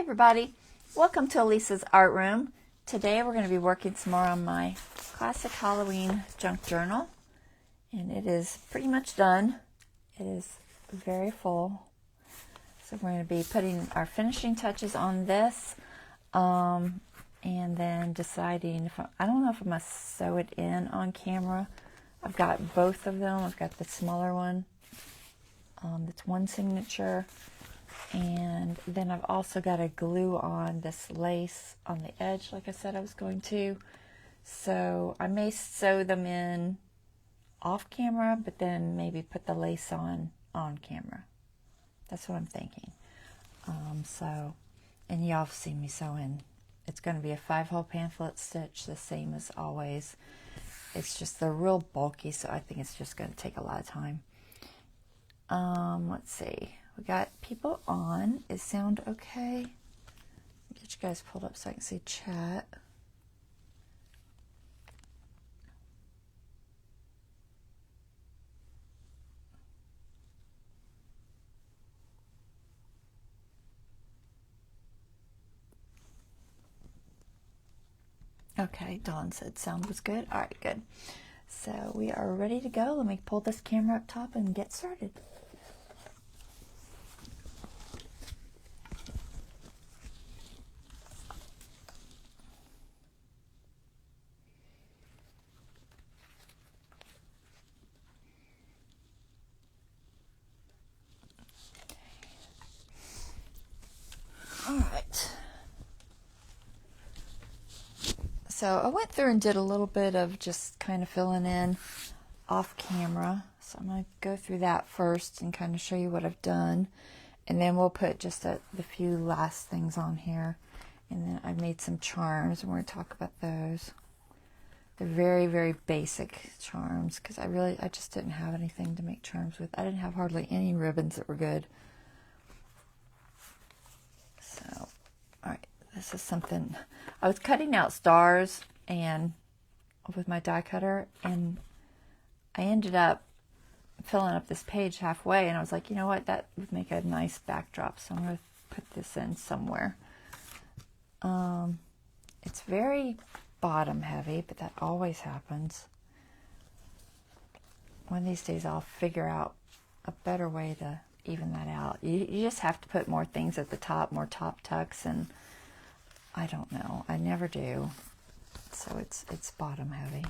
everybody, welcome to Elisa's Art Room. Today we're going to be working some more on my classic Halloween junk journal, and it is pretty much done. It is very full, so we're going to be putting our finishing touches on this, and then deciding if I don't know if I'm going to sew it in on camera. I've got both of them. I've got the smaller one that's one signature, and then I've also got to glue on this lace on the edge like I said I was going to. So I may sew them in off camera, but then maybe put the lace on camera. That's what I'm thinking. And y'all have seen me sew in. It's going to be a 5-hole pamphlet stitch, the same as always. It's just they're real bulky, so I think it's just going to take a lot of time. Let's see. We got people on. Is sound okay? Get you guys pulled up so I can see chat. Okay, Dawn said sound was good. All right, good. So we are ready to go. Let me pull this camera up top and get started. All right. So I went through and did a little bit of just kind of filling in off camera. So I'm going to go through that first and kind of show you what I've done. And then we'll put just the few last things on here. And then I've made some charms, and we're going to talk about those. They're very, very basic charms because I just didn't have anything to make charms with. I didn't have hardly any ribbons that were good. So, all right, this is something. I was cutting out stars and with my die cutter, and I ended up filling up this page halfway, and I was like, you know what, that would make a nice backdrop, so I'm going to put this in somewhere. It's very bottom heavy, but that always happens. One of these days I'll figure out a better way to even that out. You just have to put more things at the top, more top tucks, and I don't know. I never do. So it's bottom heavy.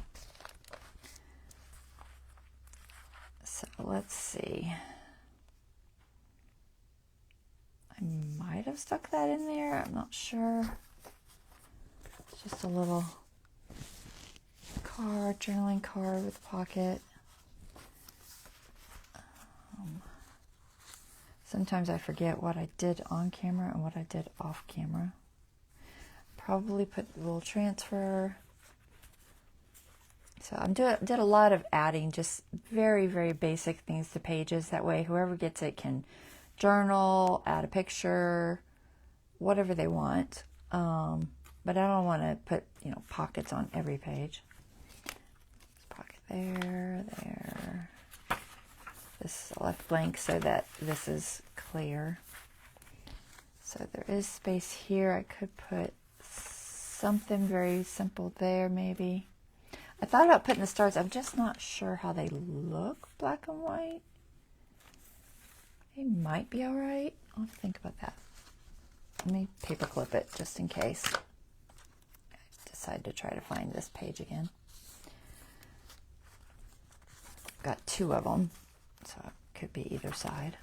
So let's see. I might have stuck that in there. I'm not sure. It's just a little card, journaling card with a pocket. Sometimes I forget what I did on camera and what I did off camera. Probably put a little transfer. So I did a lot of adding, just very, very basic things to pages. That way whoever gets it can journal, add a picture, whatever they want. But I don't want to put, pockets on every page. Pocket there. This I left blank so that this is clear. So there is space here. I could put something very simple there, maybe. I thought about putting the stars. I'm just not sure how they look, black and white. They might be all right. I'll have to think about that. Let me paper clip it just in case I decide to try to find this page again. Got 2 of them, so it could be either side.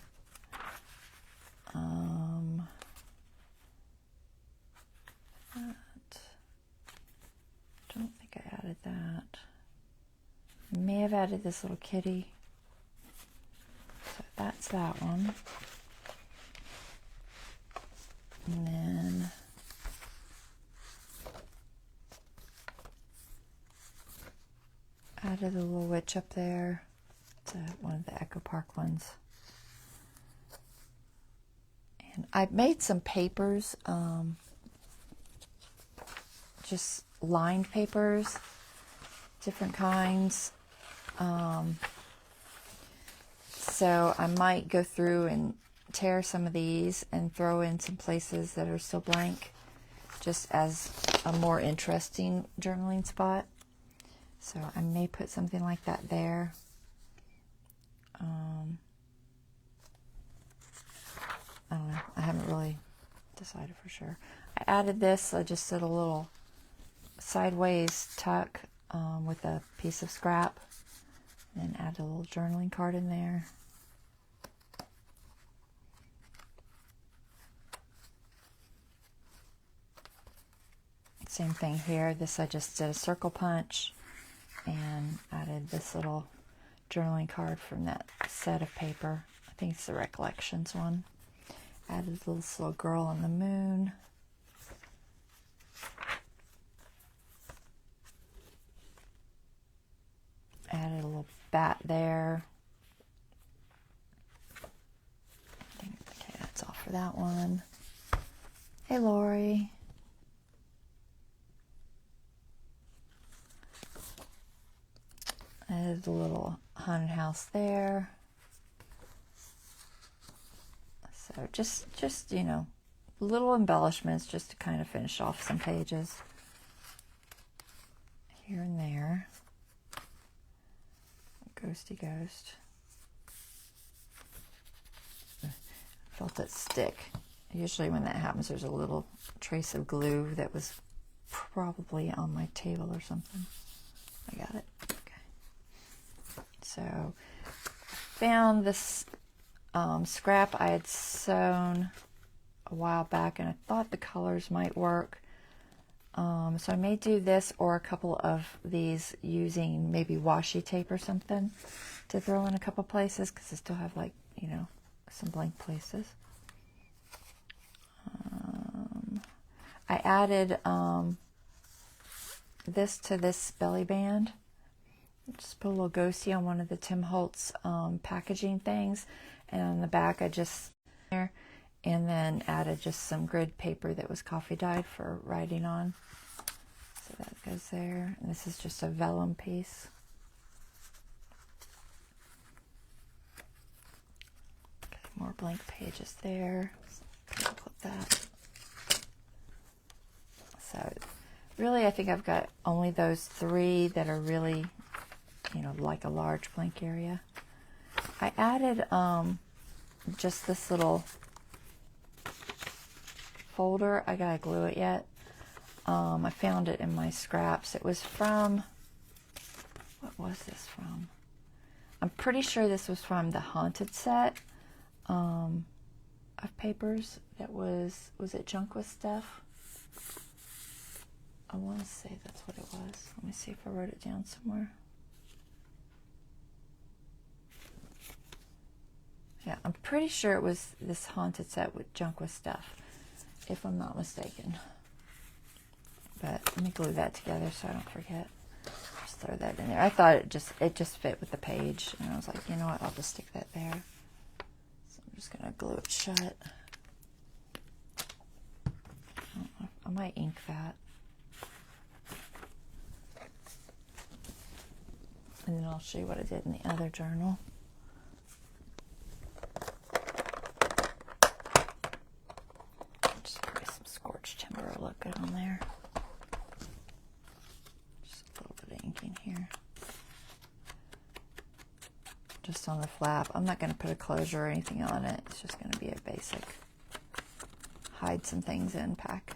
Don't think I added that. I may have added this little kitty. So that's that one. And then added a little witch up there. It's one of the Echo Park ones. And I made some papers, just lined papers, different kinds. So I might go through and tear some of these and throw in some places that are still blank, just as a more interesting journaling spot. So I may put something like that there. I don't know. I haven't really decided for sure. I added this. I just did a little sideways tuck with a piece of scrap, and add a little journaling card in there. Same thing here. This I just did a circle punch and added this little journaling card from that set of paper. I think it's the Recollections one. Added this little girl on the moon. Added a little bat there. Okay, that's all for that one. Hey, Lori. Added a little haunted house there. So just you know, little embellishments just to kind of finish off some pages here and there. Ghosty ghost. Felt it stick. Usually when that happens, there's a little trace of glue that was probably on my table or something. I got it. Okay. So found this scrap I had sewn a while back, and I thought the colors might work. So I may do this or a couple of these using maybe washi tape or something to throw in a couple places, because I still have, like, you know, some blank places. I added this to this belly band. Just put a little ghosty on one of the Tim Holtz packaging things, and on the back I just there, and then added just some grid paper that was coffee dyed for writing on. So that goes there. And this is just a vellum piece. Okay, more blank pages there. So put that. So really, I think I've got only those three that are really, you know, like a large blank area. I added just this little folder. I gotta glue it yet. I found it in my scraps. It was from, what was this from? I'm pretty sure this was from the Haunted set of papers. That was it Junk with Stuff? I want to say that's what it was. Let me see if I wrote it down somewhere. Yeah, I'm pretty sure it was this Haunted set with Junk with Stuff, if I'm not mistaken. But let me glue that together so I don't forget. Just throw that in there. I thought it just fit with the page, and I was like, you know what, I'll just stick that there. So I'm just gonna glue it shut. I might ink that. And then I'll show you what I did in the other journal. Just put some scorched timber will look good on there. Just a little bit of inking here. Just on the flap. I'm not going to put a closure or anything on it. It's just going to be a basic hide some things in pack.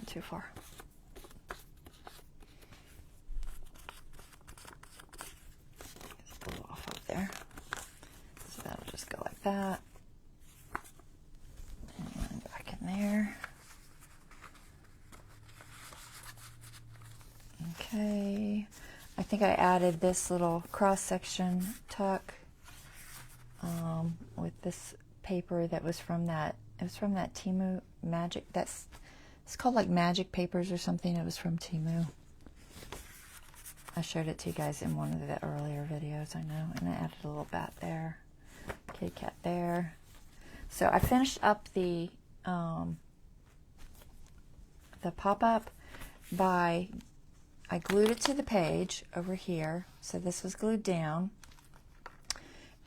Too far. Just a little off up there. So that'll just go like that. And back in there. Okay. I think I added this little cross-section tuck with this paper that was from that, it was from that magic, it's called like Magic Papers or something. It was from Temu. I showed it to you guys in one of the earlier videos, I know. And I added a little bat there, kitty cat there. So I finished up the pop-up by, I glued it to the page over here. So this was glued down.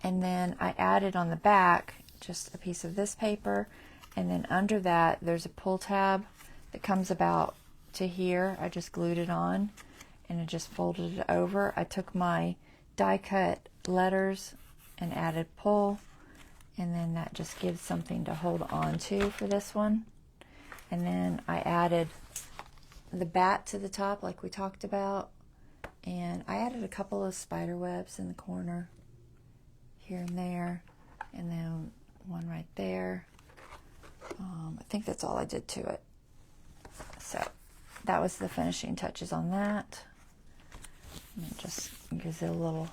And then I added on the back just a piece of this paper. And then under that, there's a pull tab that comes about to here. I just glued it on and I just folded it over. I took my die cut letters and added pull. And then that just gives something to hold on to for this one. And then I added the bat to the top like we talked about. And I added a couple of spider webs in the corner here and there. And then one right there. I think that's all I did to it. So that was the finishing touches on that. And it just gives it a little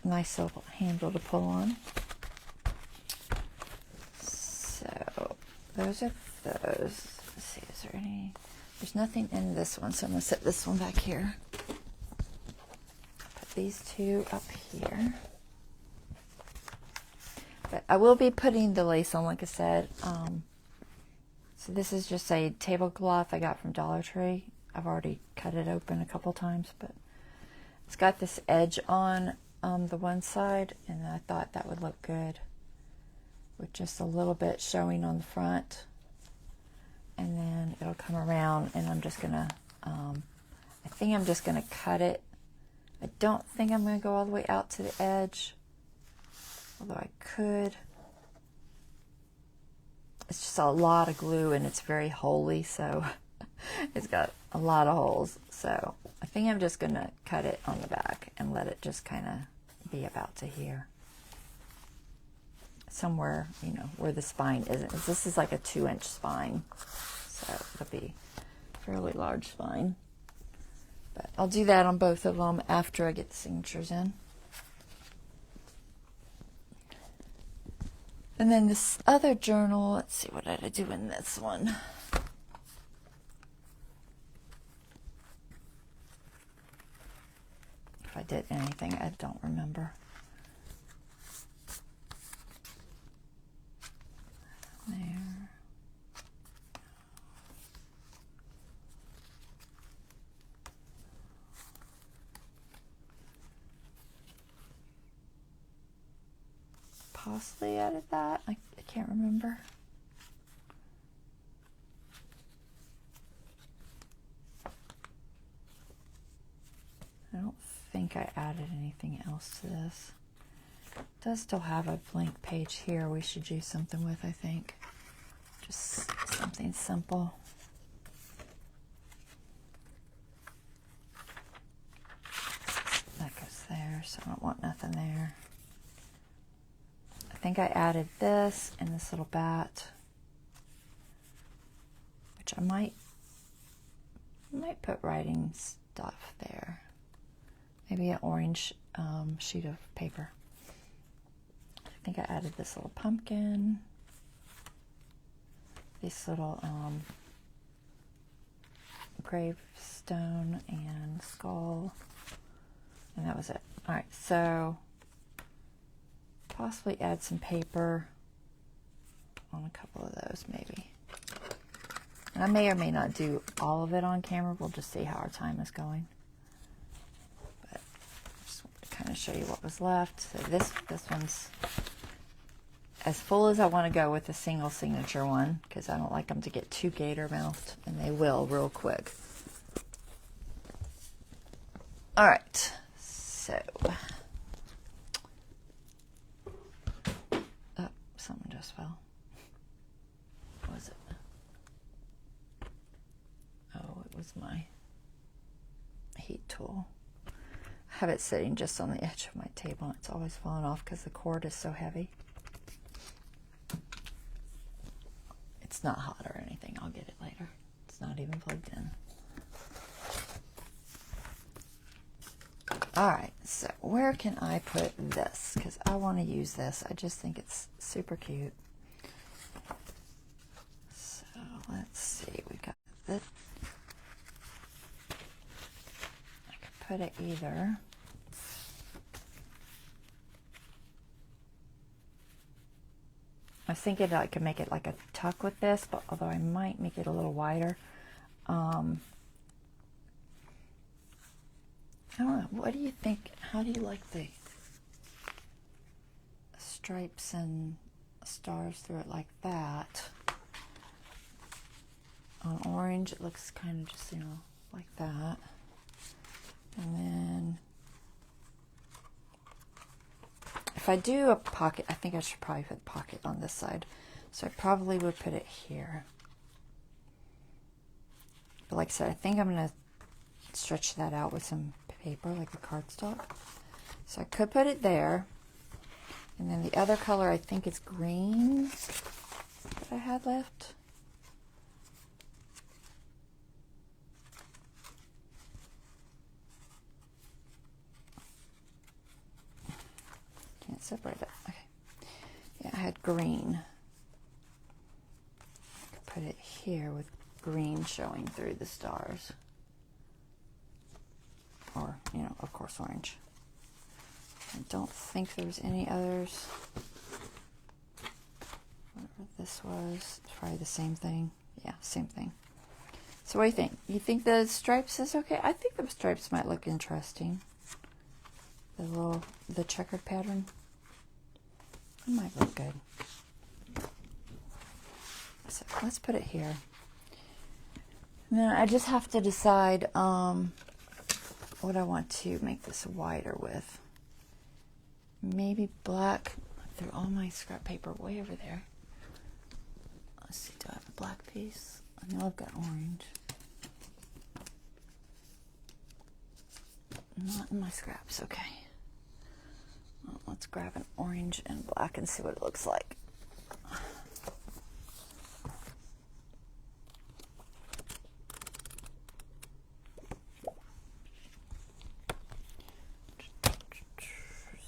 nice little handle to pull on. So those are those. Let's see, is there any? There's nothing in this one, so I'm going to set this one back here. Put these two up here. But I will be putting the lace on, like I said. So this is just a tablecloth I got from Dollar Tree. I've already cut it open a couple times, but it's got this edge on the one side, and I thought that would look good with just a little bit showing on the front. And then it'll come around, and I'm just gonna, I think I'm just gonna cut it. I don't think I'm gonna go all the way out to the edge, although I could. It's just a lot of glue, and it's very holey, so it's got a lot of holes. So I think I'm just gonna cut it on the back and let it just kind of be about to here. Somewhere, you know, where the spine isn't. This is like a 2-inch spine, so it'll be a fairly large spine. But I'll do that on both of them after I get the signatures in. And then this other journal, let's see, what did I do in this one? If I did anything, I don't remember. There. Possibly added that. I can't remember. I don't think I added anything else to this. It does still have a blank page here we should do something with, I think. Just something simple. That goes there, so I don't want nothing there. I think I added this and this little bat, which I might put writing stuff there. Maybe an orange sheet of paper. I think I added this little pumpkin, this little gravestone and skull, and that was it. All right, so possibly add some paper on a couple of those, maybe. And I may or may not do all of it on camera. We'll just see how our time is going. But I just wanted to kind of show you what was left. So this one's as full as I want to go with a single signature one, because I don't like them to get too gator mouthed, and they will real quick. All right, so something just fell. What was it? Oh, it was my heat tool. I have it sitting just on the edge of my table, and it's always falling off because the cord is so heavy. It's not hot or anything. I'll get it later. It's not even plugged in. Alright, so where can I put this? Because I want to use this. I just think it's super cute. put it either. I was thinking that I could make it like a tuck with this, but although I might make it a little wider. I don't know. What do you think? How do you like the stripes and stars through it like that? On orange, it looks kind of just, you know, like that. And then if I do a pocket, I think I should probably put a pocket on this side. So I probably would put it here. But like I said, I think I'm going to stretch that out with some paper, like a cardstock. So I could put it there. And then the other color I think is green that I had left. Can't separate it. Okay. Yeah, I had green. I could put it here with green showing through the stars. Or, you know, of course, orange. I don't think there's any others. Whatever this was, it's probably the same thing. Yeah, same thing. So what do you think? You think the stripes is okay? I think the stripes might look interesting. The checkered pattern. It might look good. So let's put it here. And then I just have to decide what I want to make this wider with. Maybe black. I threw all my scrap paper way over there. Let's see, do I have a black piece? I know I've got orange. Not in my scraps, okay. Well, let's grab an orange and black and see what it looks like.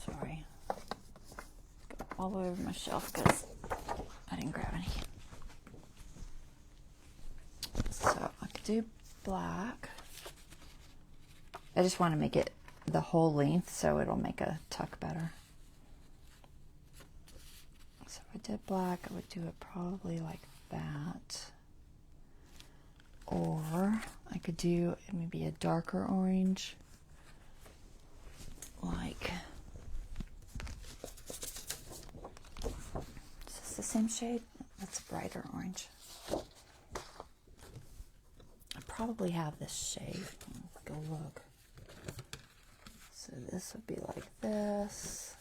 Sorry. All the way over my shelf because I didn't grab any. So I could do black. I just want to make it the whole length so it'll make a tuck better. So if I did black, I would do it probably like that. Or I could do maybe a darker orange. Like, is this the same shade? That's a brighter orange. I probably have this shade. Go look. So this would be like this.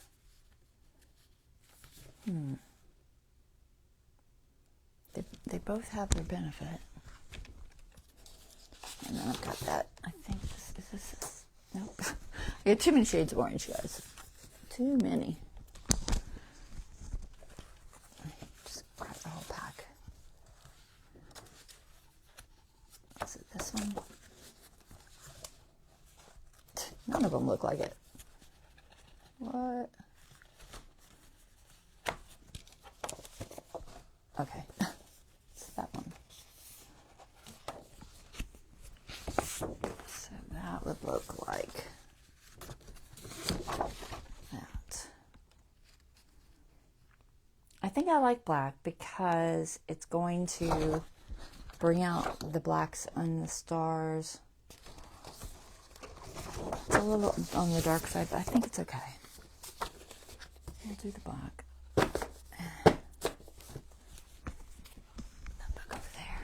They both have their benefit. And then I've got that. I think this is this. Nope. I got too many shades of orange, guys. Too many. Just grab the whole pack. Is it this one? None of them look like it. What? Okay. It's that one. So that would look like that. I think I like black because it's going to bring out the blacks and the stars. It's a little on the dark side, but I think it's okay. We'll do the black. That book over there.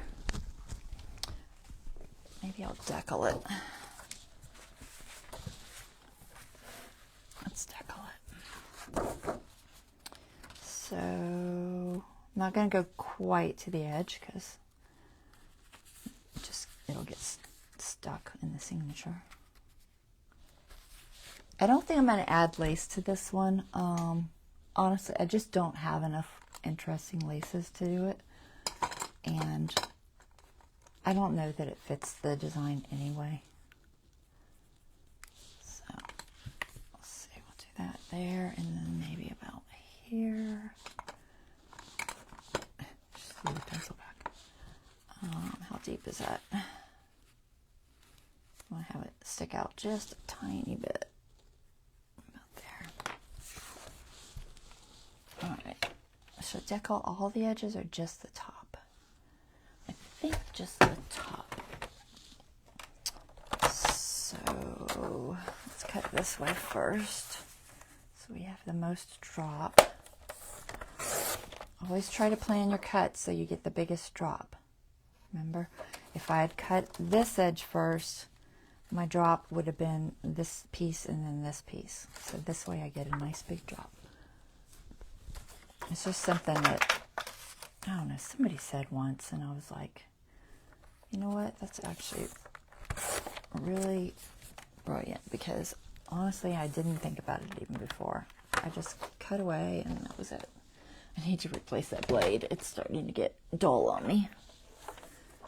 Maybe I'll decal it. Let's decal it. So I'm not going to go quite to the edge because it'll get stuck in the signature. I don't think I'm going to add lace to this one. Honestly, I just don't have enough interesting laces to do it. And I don't know that it fits the design anyway. So, let's see, we'll do that there, and then maybe about here. Just leave the pencil back. How deep is that? I want to have it stick out just a tiny bit. About there. Alright. Should I decal all the edges or just the top? I think just the top. So let's cut it this way first. So we have the most drop. Always try to plan your cuts so you get the biggest drop. Remember, if I had cut this edge first, my drop would have been this piece and then this piece. So this way I get a nice big drop. It's just something that, I don't know, somebody said once, and I was like, you know what, that's actually really brilliant, because honestly I didn't think about it even before. I just cut away and that was it. I need to replace that blade. It's starting to get dull on me.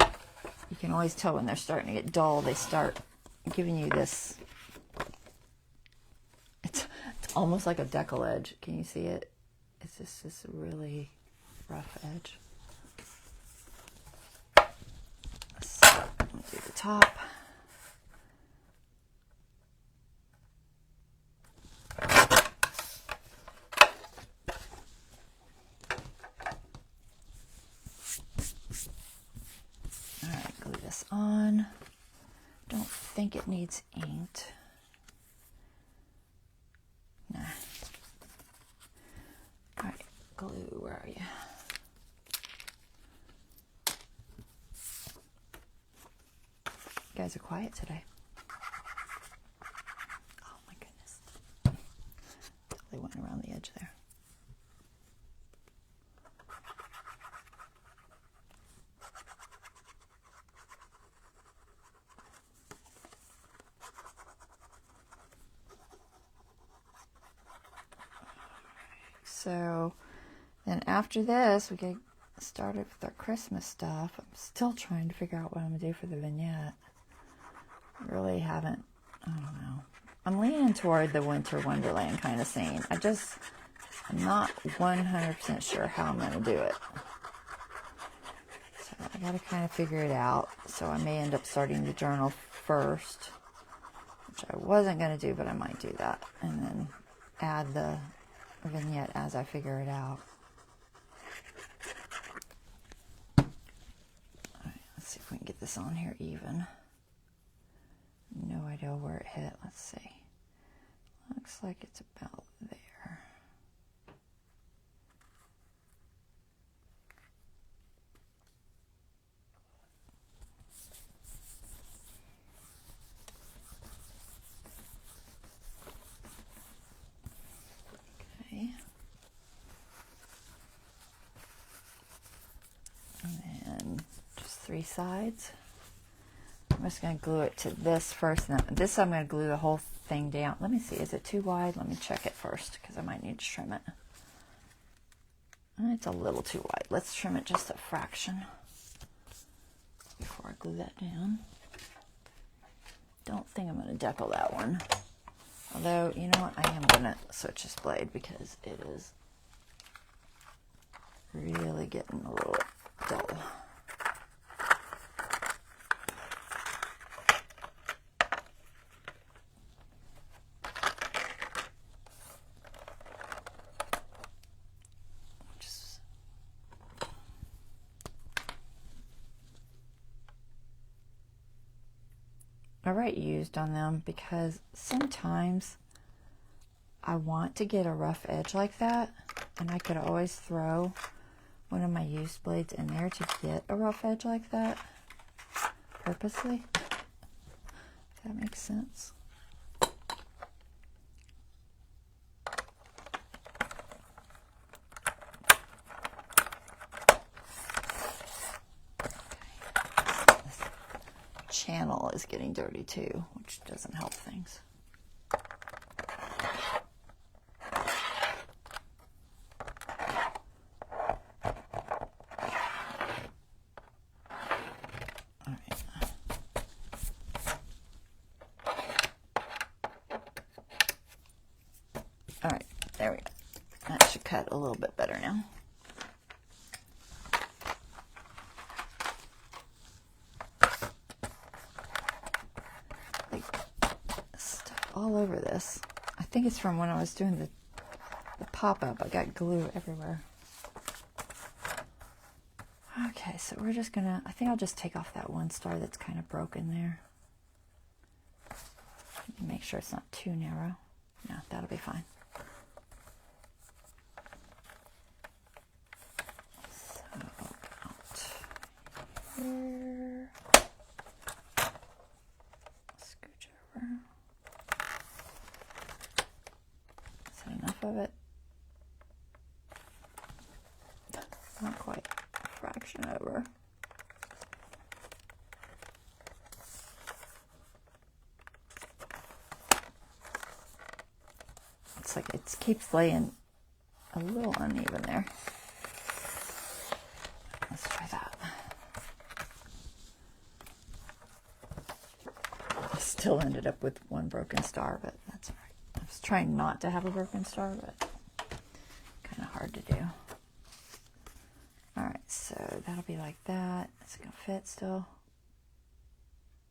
You can always tell when they're starting to get dull. They start giving you this, it's almost like a decal edge. Can you see it? It's just this really rough edge. So we'll do the top. Alright, glue this on. Don't think it needs inked. Nah. Alright, glue, where are you? You guys are quiet today. Oh my goodness. Totally went around the edge there. So then after this, we get started with our Christmas stuff. I'm still trying to figure out what I'm going to do for the vignette. I really haven't, I don't know. I'm leaning toward the Winter Wonderland kind of scene. I'm not 100% sure how I'm going to do it. So I got to kind of figure it out. So I may end up starting the journal first, which I wasn't going to do, but I might do that. And then add the vignette as I figure it out. Alright, let's see if we can get this on here even. No idea where it hit. Let's see. Looks like it's about there. Okay. And then just 3 sides. I'm just going to glue it to this first, and then this I'm going to glue the whole thing down. Let me see, is it too wide? Let me check it first, because I might need to trim it. It's a little too wide. Let's trim it just a fraction before I glue that down. Don't think I'm going to decal that one. Although, you know what, I am going to switch this blade because it is really getting a little dull. I write used on them because sometimes I want to get a rough edge like that, and I could always throw one of my used blades in there to get a rough edge like that purposely. If that makes sense. Channel is getting dirty too, which doesn't help things. All right, there we go. That should cut a little bit better now. all over this. I think it's from when I was doing the pop-up. I got glue everywhere. Okay, so we're just gonna, I think I'll just take off that one star that's kind of broken there. Make sure it's not too narrow. No, that'll be fine. So, out here. Scooch over. Is that enough of it? Not quite. A fraction over. It's like it keeps laying a little uneven there. Let's try that. I still ended up with one broken star, but that's all right. I was trying not to have a broken star, but kind of hard to do. All right, so that'll be like that. It's gonna fit still.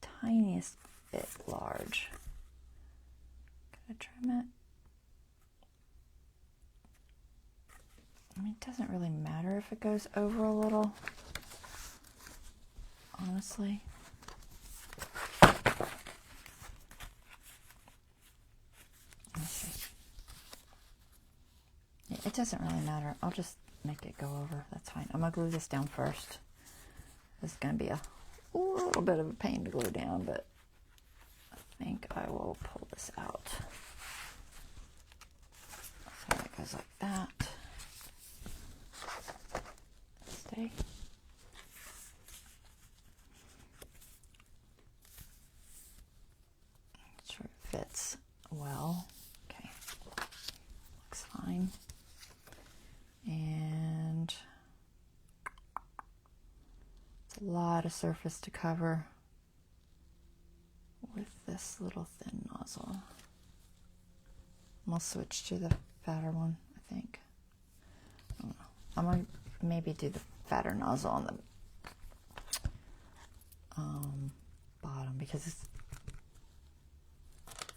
Tiniest bit large. Gonna trim it. I mean, it doesn't really matter if it goes over a little, honestly. Let's see. Yeah, it doesn't really matter. I'll just make it go over. That's fine. I'm going to glue this down first. This is going to be a little bit of a pain to glue down, but I think I will pull this out. So it goes like that. Stay. Make sure it fits well. Okay, looks fine. And it's a lot of surface to cover with this little thin nozzle. I'll switch to the fatter one, I think. I don't know. I'm going to maybe do the fatter nozzle on the bottom because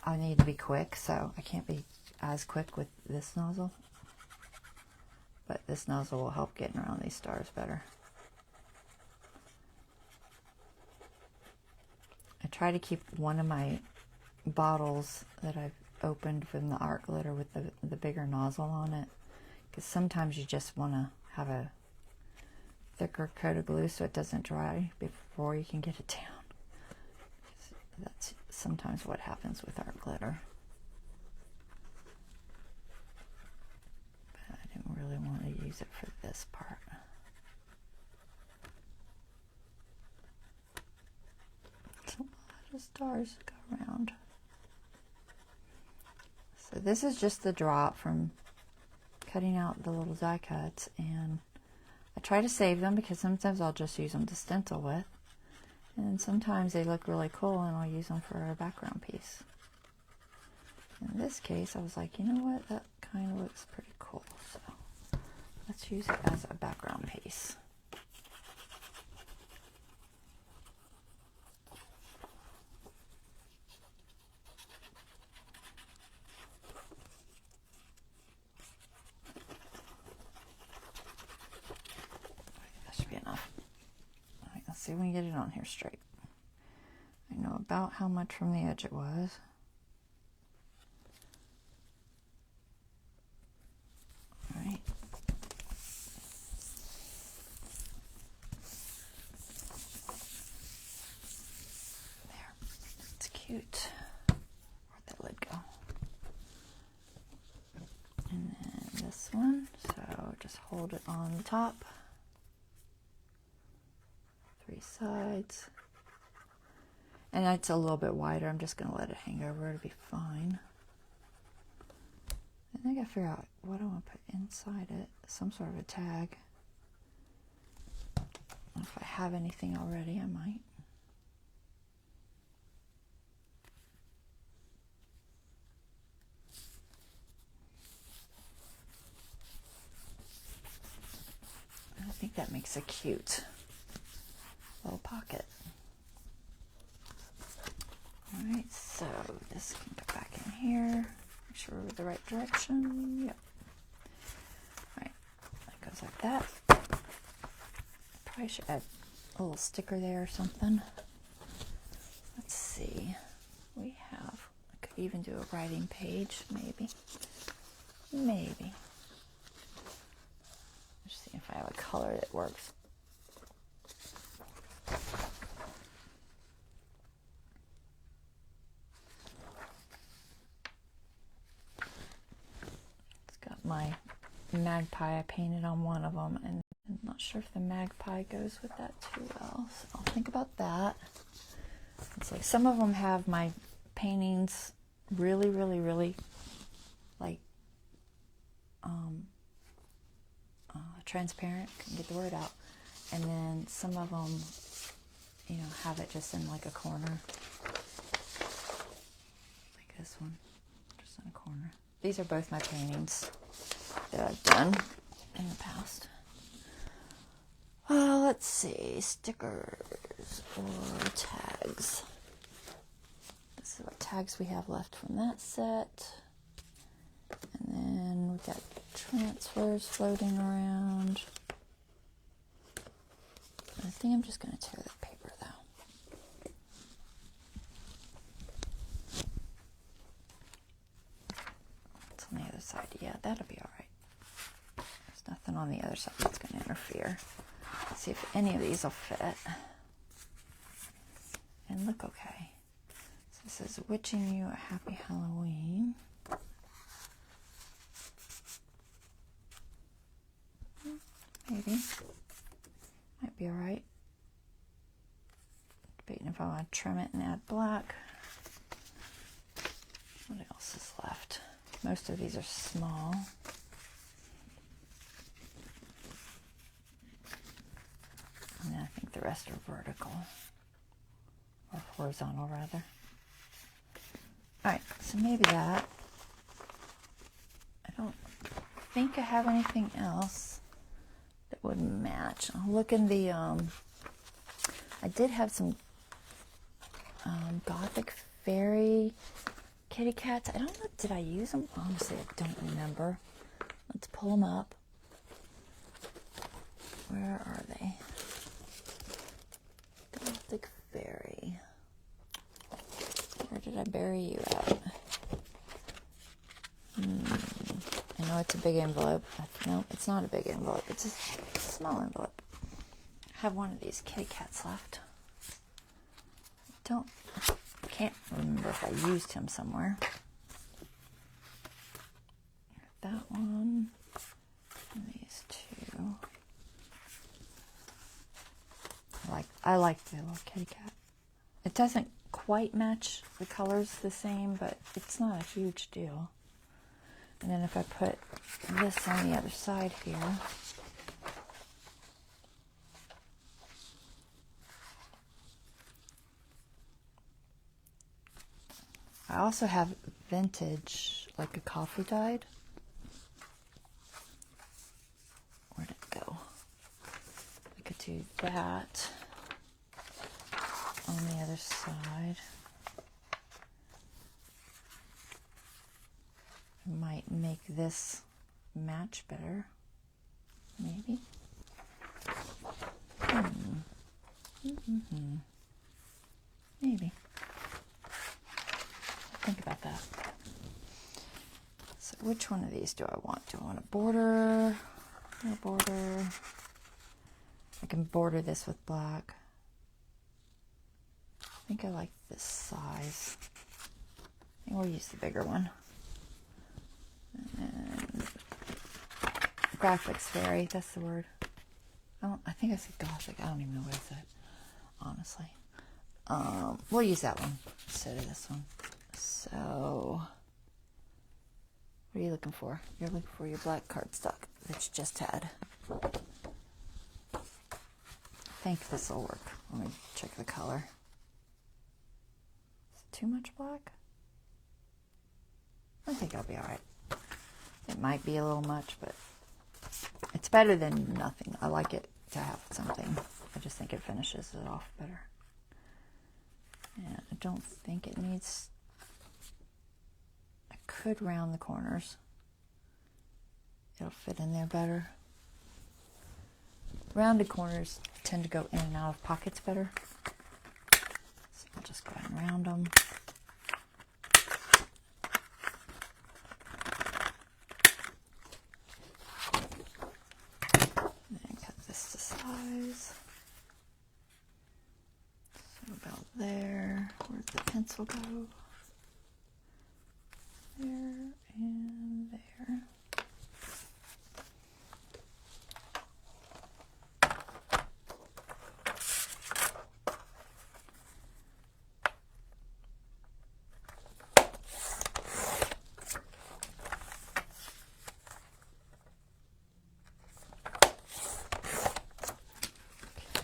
I need to be quick, so I can't be as quick with this nozzle. But this nozzle will help getting around these stars better. I try to keep one of my bottles that I've opened from the art glitter with the bigger nozzle on it, because sometimes you just want to have a thicker coat of glue so it doesn't dry before you can get it down. That's sometimes what happens with art glitter. But I didn't really want to use it for this part. It's a lot of stars to go around. So this is just the drop from cutting out the little die cuts, and I try to save them because sometimes I'll just use them to stencil with, and sometimes they look really cool and I'll use them for a background piece. In this case, I was like, you know what, that kind of looks pretty cool, so let's use it as a background piece. See if we can get it on here straight. I know about how much from the edge it was. All right. There. It's cute. Where'd that lid go? And then this one. So just hold it on the top. 3 sides, and it's a little bit wider. I'm just going to let it hang over. It'll be fine. I think I figure out what I want to put inside it. Some sort of a tag. If I have anything already, I might. I think that makes a cute little pocket. Alright, so this can go back in here. Make sure we're in the right direction. Yep. All right, that goes like that. Probably should add a little sticker there or something. Let's see. We have, I could even do a writing page, maybe. Maybe. Just see if I have a color that works. It's got my magpie. I painted on one of them, and I'm not sure if the magpie goes with that too well. So I'll think about that. It's like some of them have my paintings really, really, really like transparent. Couldn't get the word out. And then some of them, you know, have it just in like a corner. Like this one, just in a corner. These are both my paintings that I've done in the past. Let's see, stickers or tags. This is what tags we have left from that set. And then we've got transfers floating around. I think I'm just going to tear that paper though. It's on the other side. Yeah, that'll be all right. There's nothing on the other side that's going to interfere. Let's see if any of these will fit and look okay. So this is wishing you a happy Halloween. Maybe. Might be alright. Debating if I want to trim it and add black. What else is left? Most of these are small. And then I think the rest are vertical. Or horizontal, rather. Alright, so maybe that. I don't think I have anything else that would match. I'll look in the, I did have some Gothic Fairy kitty cats. I don't know, did I use them? Honestly, I don't remember. Let's pull them up. Where are they? Gothic Fairy. Where did I bury you at? I know it's a big envelope. No, it's not a big envelope. It's a small envelope. I have one of these kitty cats left. I can't remember if I used him somewhere. That one. And these two. I like the little kitty cat. It doesn't quite match the colors the same, but it's not a huge deal. And then if I put this on the other side here, I also have vintage, like a coffee dyed. Where'd it go? I could do that on the other side. Might make this match better, maybe. Maybe. Think about that. So which one of these do I want? Do I want a border? No border. I can border this with black. I think I like this size. I think we'll use the bigger one. And graphics Fairy, that's the word. I think I said Gothic. I don't even know what I said, honestly. We'll use that one instead of this one. So, what are you looking for? You're looking for your black cardstock that you just had. I think this will work. Let me check the color. Is it too much black? I think I'll be alright. It might be a little much, but it's better than nothing. I like it to have something. I just think it finishes it off better. And I don't think it needs could round the corners. It'll fit in there better. Rounded corners tend to go in and out of pockets better. So I'll just go ahead and round them. And cut this to size. So about there. Where'd the pencil go? There and there.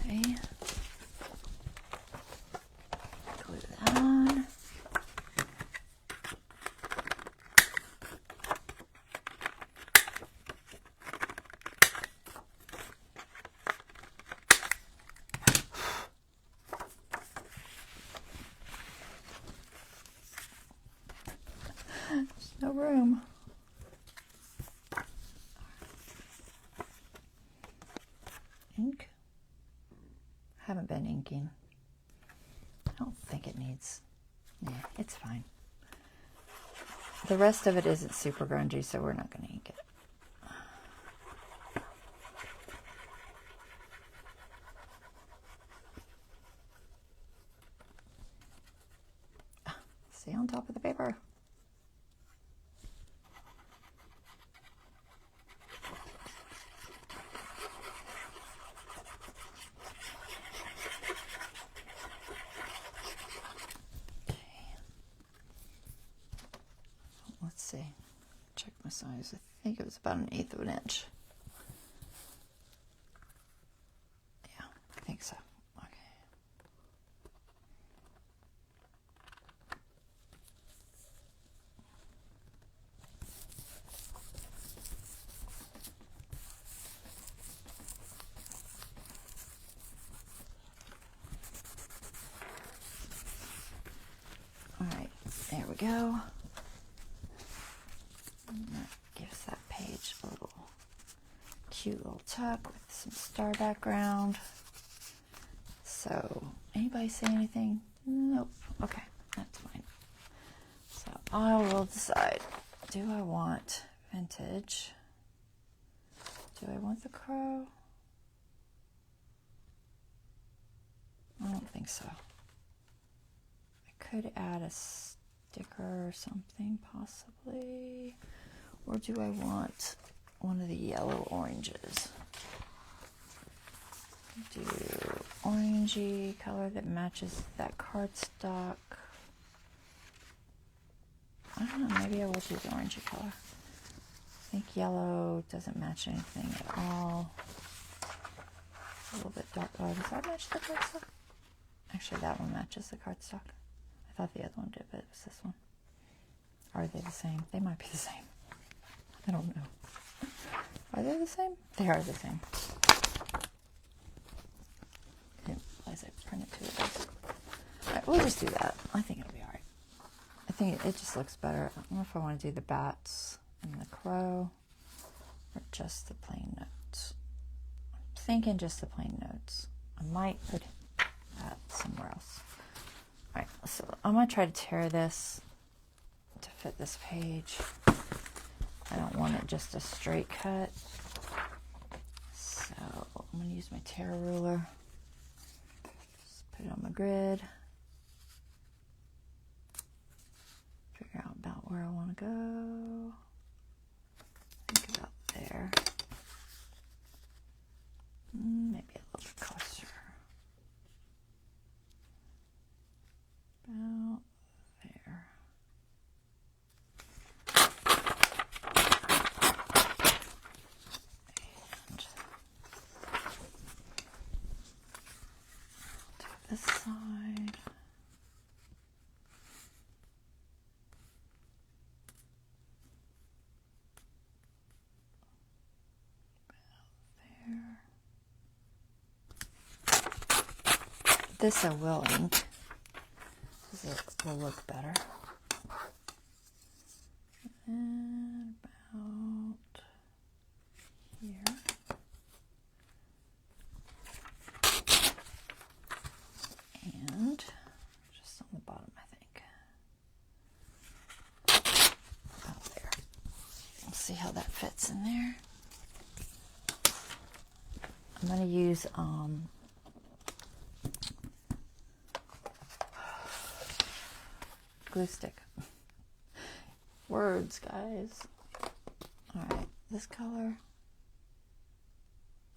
Okay. Glue that on. There's no room. Ink. Haven't been inking. I don't think it needs. Yeah, it's fine. The rest of it isn't super grungy, so we're not going to ink it. Stay on top of the paper. Let's see. Check my size. I think it was about 1/8 of an inch. Yeah, I think so. Okay. All right, there we go. And that gives that page a little cute little tuck with some star background. So, anybody say anything? Nope. Okay, that's fine. So, I will decide, do I want vintage? Do I want the crow? I don't think so. I could add a sticker or something, possibly. Or do I want one of the yellow oranges? Do orangey color that matches that cardstock. I don't know, maybe I will do the orangey color. I think yellow doesn't match anything at all. A little bit dark. Oh, does that match the cardstock? Actually, that one matches the cardstock. I thought the other one did, but it was this one. Are they the same? They might be the same. I don't know. Are they the same? They are the same. I didn't realize I printed 2 of those. Alright, we'll just do that. I think it'll be alright. I think it just looks better. I don't know if I want to do the bats and the crow or just the plain notes. I'm thinking just the plain notes. I might put that somewhere else. Alright, so I'm going to try to tear this to fit this page. I don't want it just a straight cut. So I'm going to use my tear ruler. Just put it on my grid. Figure out about where I want to go. Think about there. Maybe a little bit closer. About there. This side. There. This I will ink because it will look better. see how that fits in there. I'm going to use glue stick. Words, guys. Alright, this color.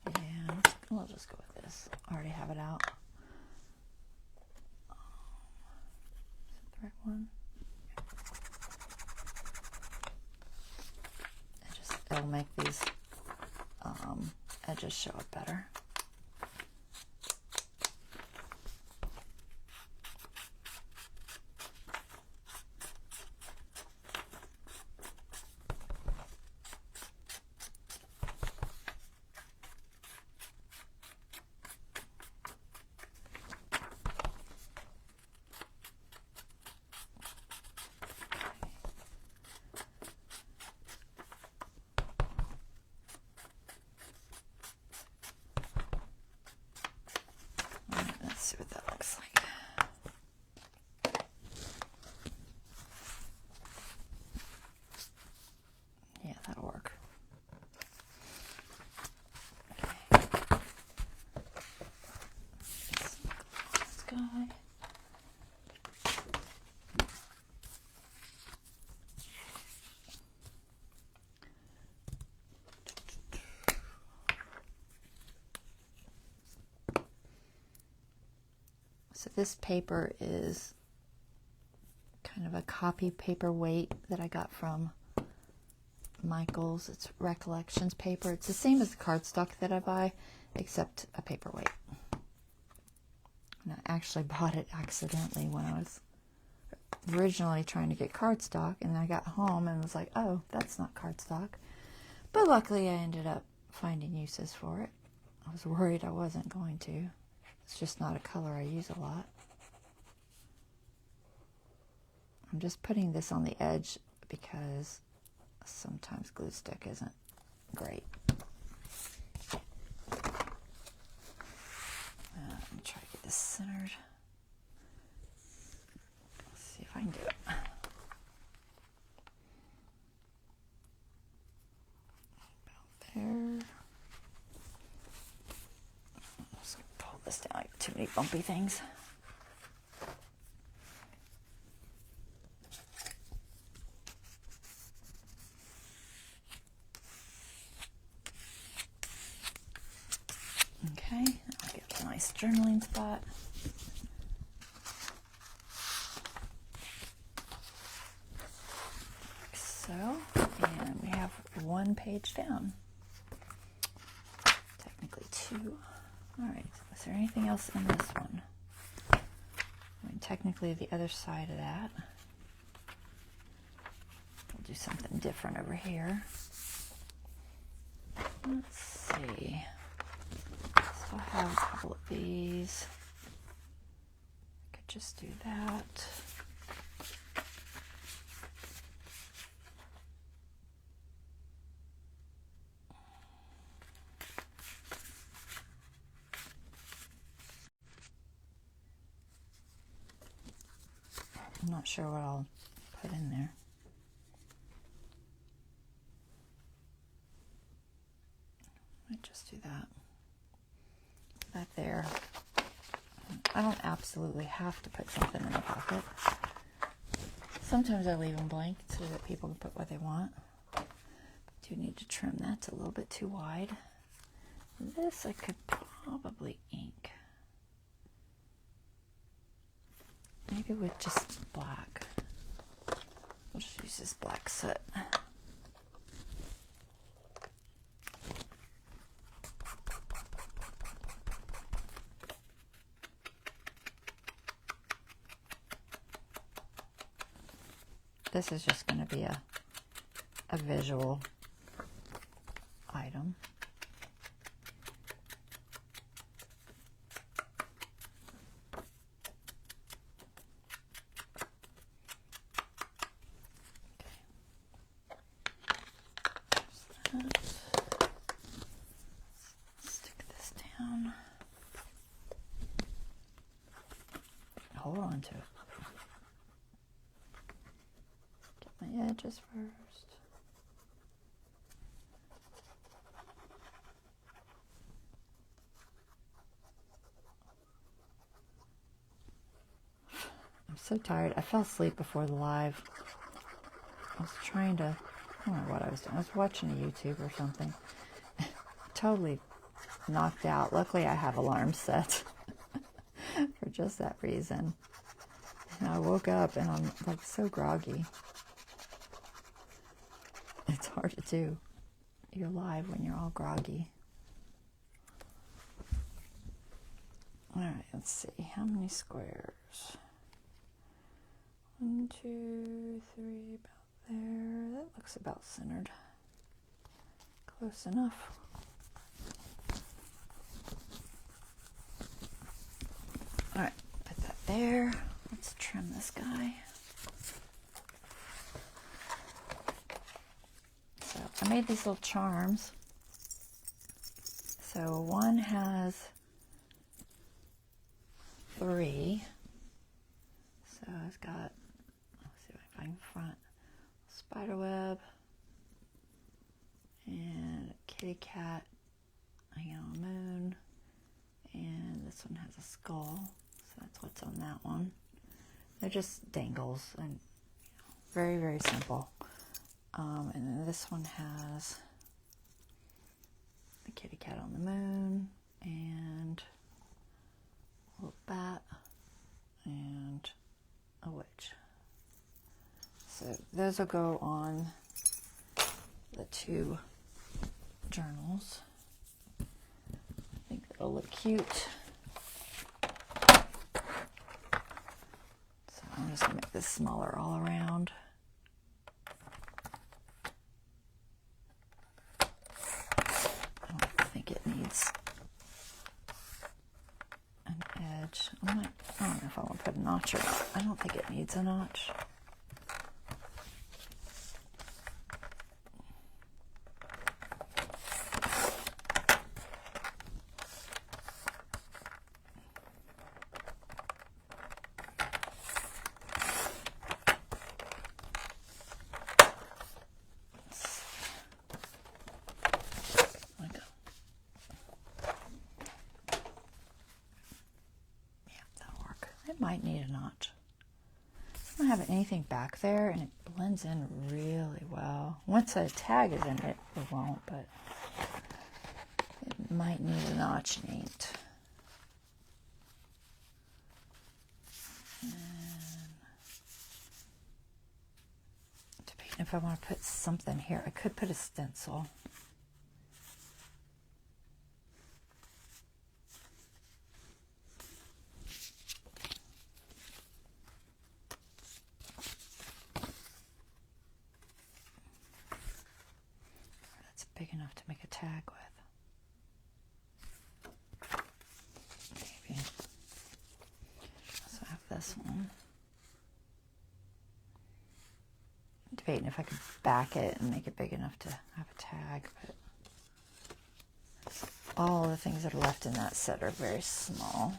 Yeah, we'll just go with this. I already have it out. Is that the right one? It'll make these edges show up better. See what that looks like. Yeah, that'll work. Okay. This guy. So this paper is kind of a copy paperweight that I got from Michael's. It's Recollections paper. It's the same as the cardstock that I buy, except a paperweight. And I actually bought it accidentally when I was originally trying to get cardstock, and I got home and was like, oh, that's not cardstock. But luckily I ended up finding uses for it. I was worried I wasn't going to. It's just not a color I use a lot. I'm just putting this on the edge because sometimes glue stick isn't great. Let me try to get this centered. Let's see if I can do it. About there. This down, like too many bumpy things. Okay, I'll get a nice journaling spot. Like so, and we have one page down. Technically two. All right, is there anything else in this one? I mean, technically the other side of that. We'll do something different over here. Let's see. Still have a couple of these. I could just do that. I'm not sure what I'll put in there. Might just do that. That there. I don't absolutely have to put something in the pocket. Sometimes I leave them blank so that people can put what they want. I do need to trim that. It's a little bit too wide. This I could probably ink. Maybe with just black. We'll just use this black soot. This is just going to be a visual item. Stick this down. Hold on to it. Get my edges first. so tired. I fell asleep before the live. I was trying to, I don't know what I was doing. I was watching a YouTube or something. Totally knocked out. Luckily, I have alarms set for just that reason. And I woke up and I'm like so groggy. It's hard to do. You're live when you're all groggy. All right, let's see. How many squares? 1, 2, 3, about there. That looks about centered. Close enough. All right, put that there. Let's trim this guy. So I made these little charms. So one has 3. So I've got, let's see if I can find front, spider web and a kitty cat hanging on a moon, and this one has a skull. So that's what's on that one. They're just dangles and very, very simple. And then this one has the kitty cat on the moon and a little bat and a witch. So those will go on the 2 journals. I think it'll look cute. So I'm just going to make this smaller all around. I don't think it needs an edge. I don't know if I want to put a notch or not. I don't think it needs a notch. Might need a notch. I don't have anything back there and it blends in really well. Once a tag is in it, it won't, but it might need a notch and ain't. And debating if I want to put something here. I could put a stencil. Big enough to make a tag with. Maybe. So I have this one. I'm debating if I could back it and make it big enough to have a tag, but all the things that are left in that set are very small.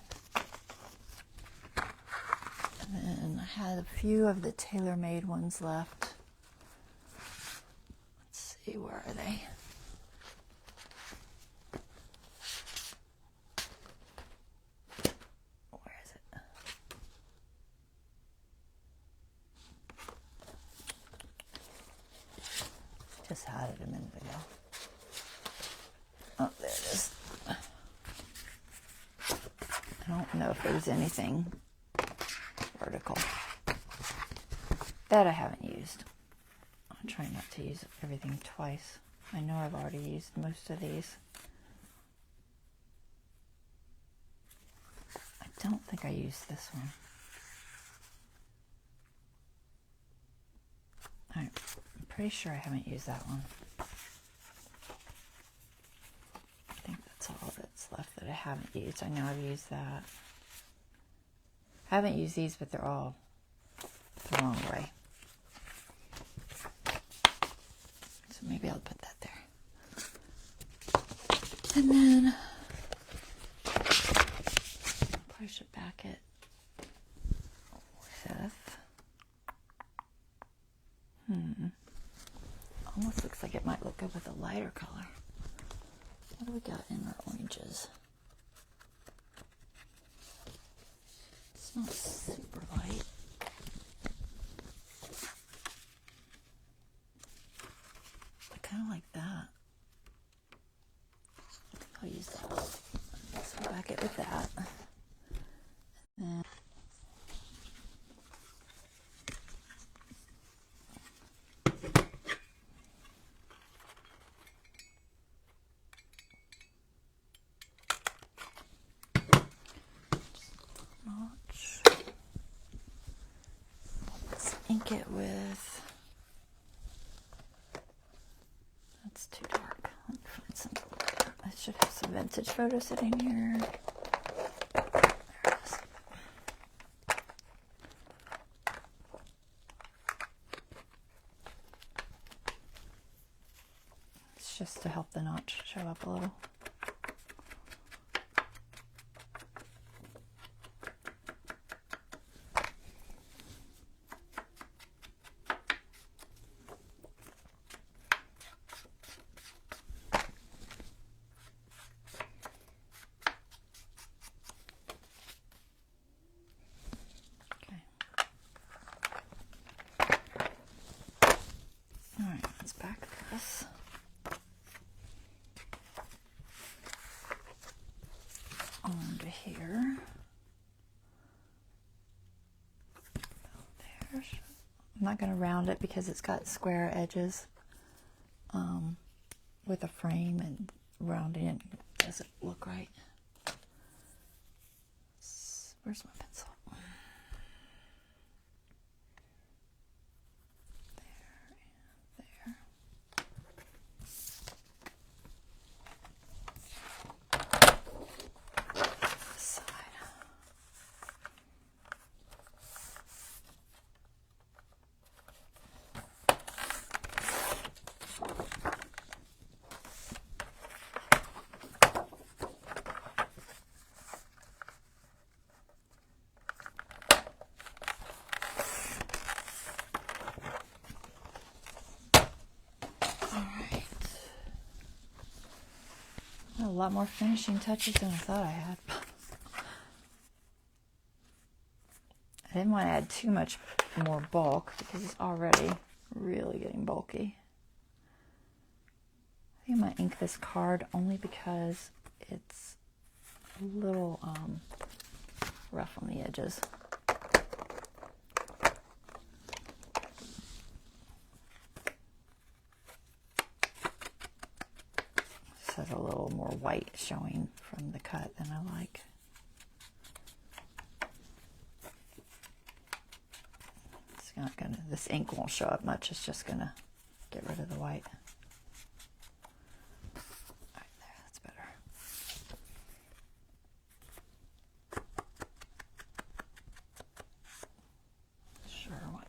And then I had a few of the tailor-made ones left. Let's see, where are they? Just had it a minute ago. Oh, there it is. I don't know if there's anything vertical that I haven't used. I'm trying not to use everything twice. I know I've already used most of these. I don't think I used this one. All right. I'm pretty sure I haven't used that one. I think that's all that's left that I haven't used. I know I've used that. I haven't used these, but they're all the wrong way. So maybe I'll put that there. And then I should back it with almost looks like it might look good with a lighter color. What do we got in our oranges? It's not super light. kind of like that. I'll use that. Let's go back it with that. And notch. Let's ink it with. That's too dark. Let me find some. I should have some vintage photos sitting here. There it is. It's just to help the notch show up a little. Alright, let's back this. Onto here. There. I'm not going to round it because it's got square edges with a frame, and rounding it doesn't look right. Where's my pencil? A lot more finishing touches than I thought I had. I didn't want to add too much more bulk because it's already really getting bulky. I think I'm going to ink this card only because it's a little rough on the edges. So a little more white showing from the cut than I like. It's not gonna, this ink won't show up much, it's just gonna get rid of the white. Alright, there, that's better. Sure, why not?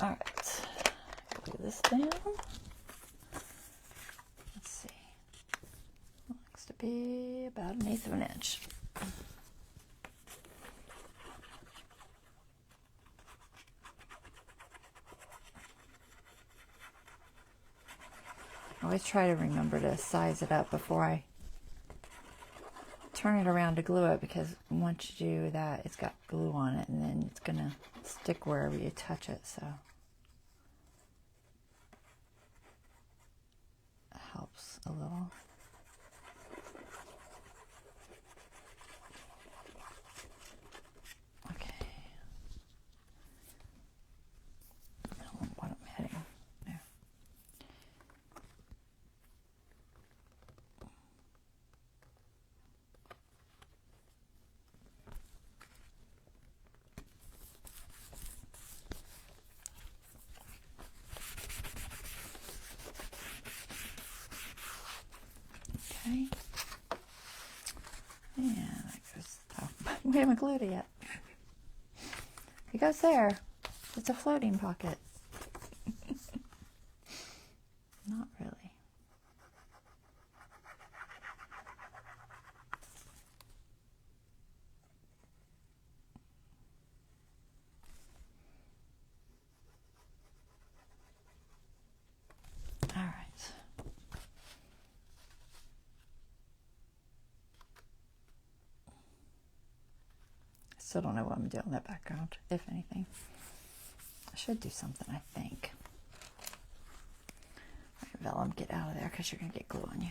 All right, glue this down. Let's see, looks to be about 1/8 of an inch. I always try to remember to size it up before I turn it around to glue it, because once you do that, it's got glue on it, and then it's gonna stick wherever you touch it, so it helps a little. Okay. I don't know what I'm hitting there. Okay. And that goes, oh, we haven't glued it yet. It goes there. It's a floating pocket. Not really. Still don't know what I'm doing in that background, if anything. I should do something, I think. All right, vellum, get out of there because you're going to get glue on you.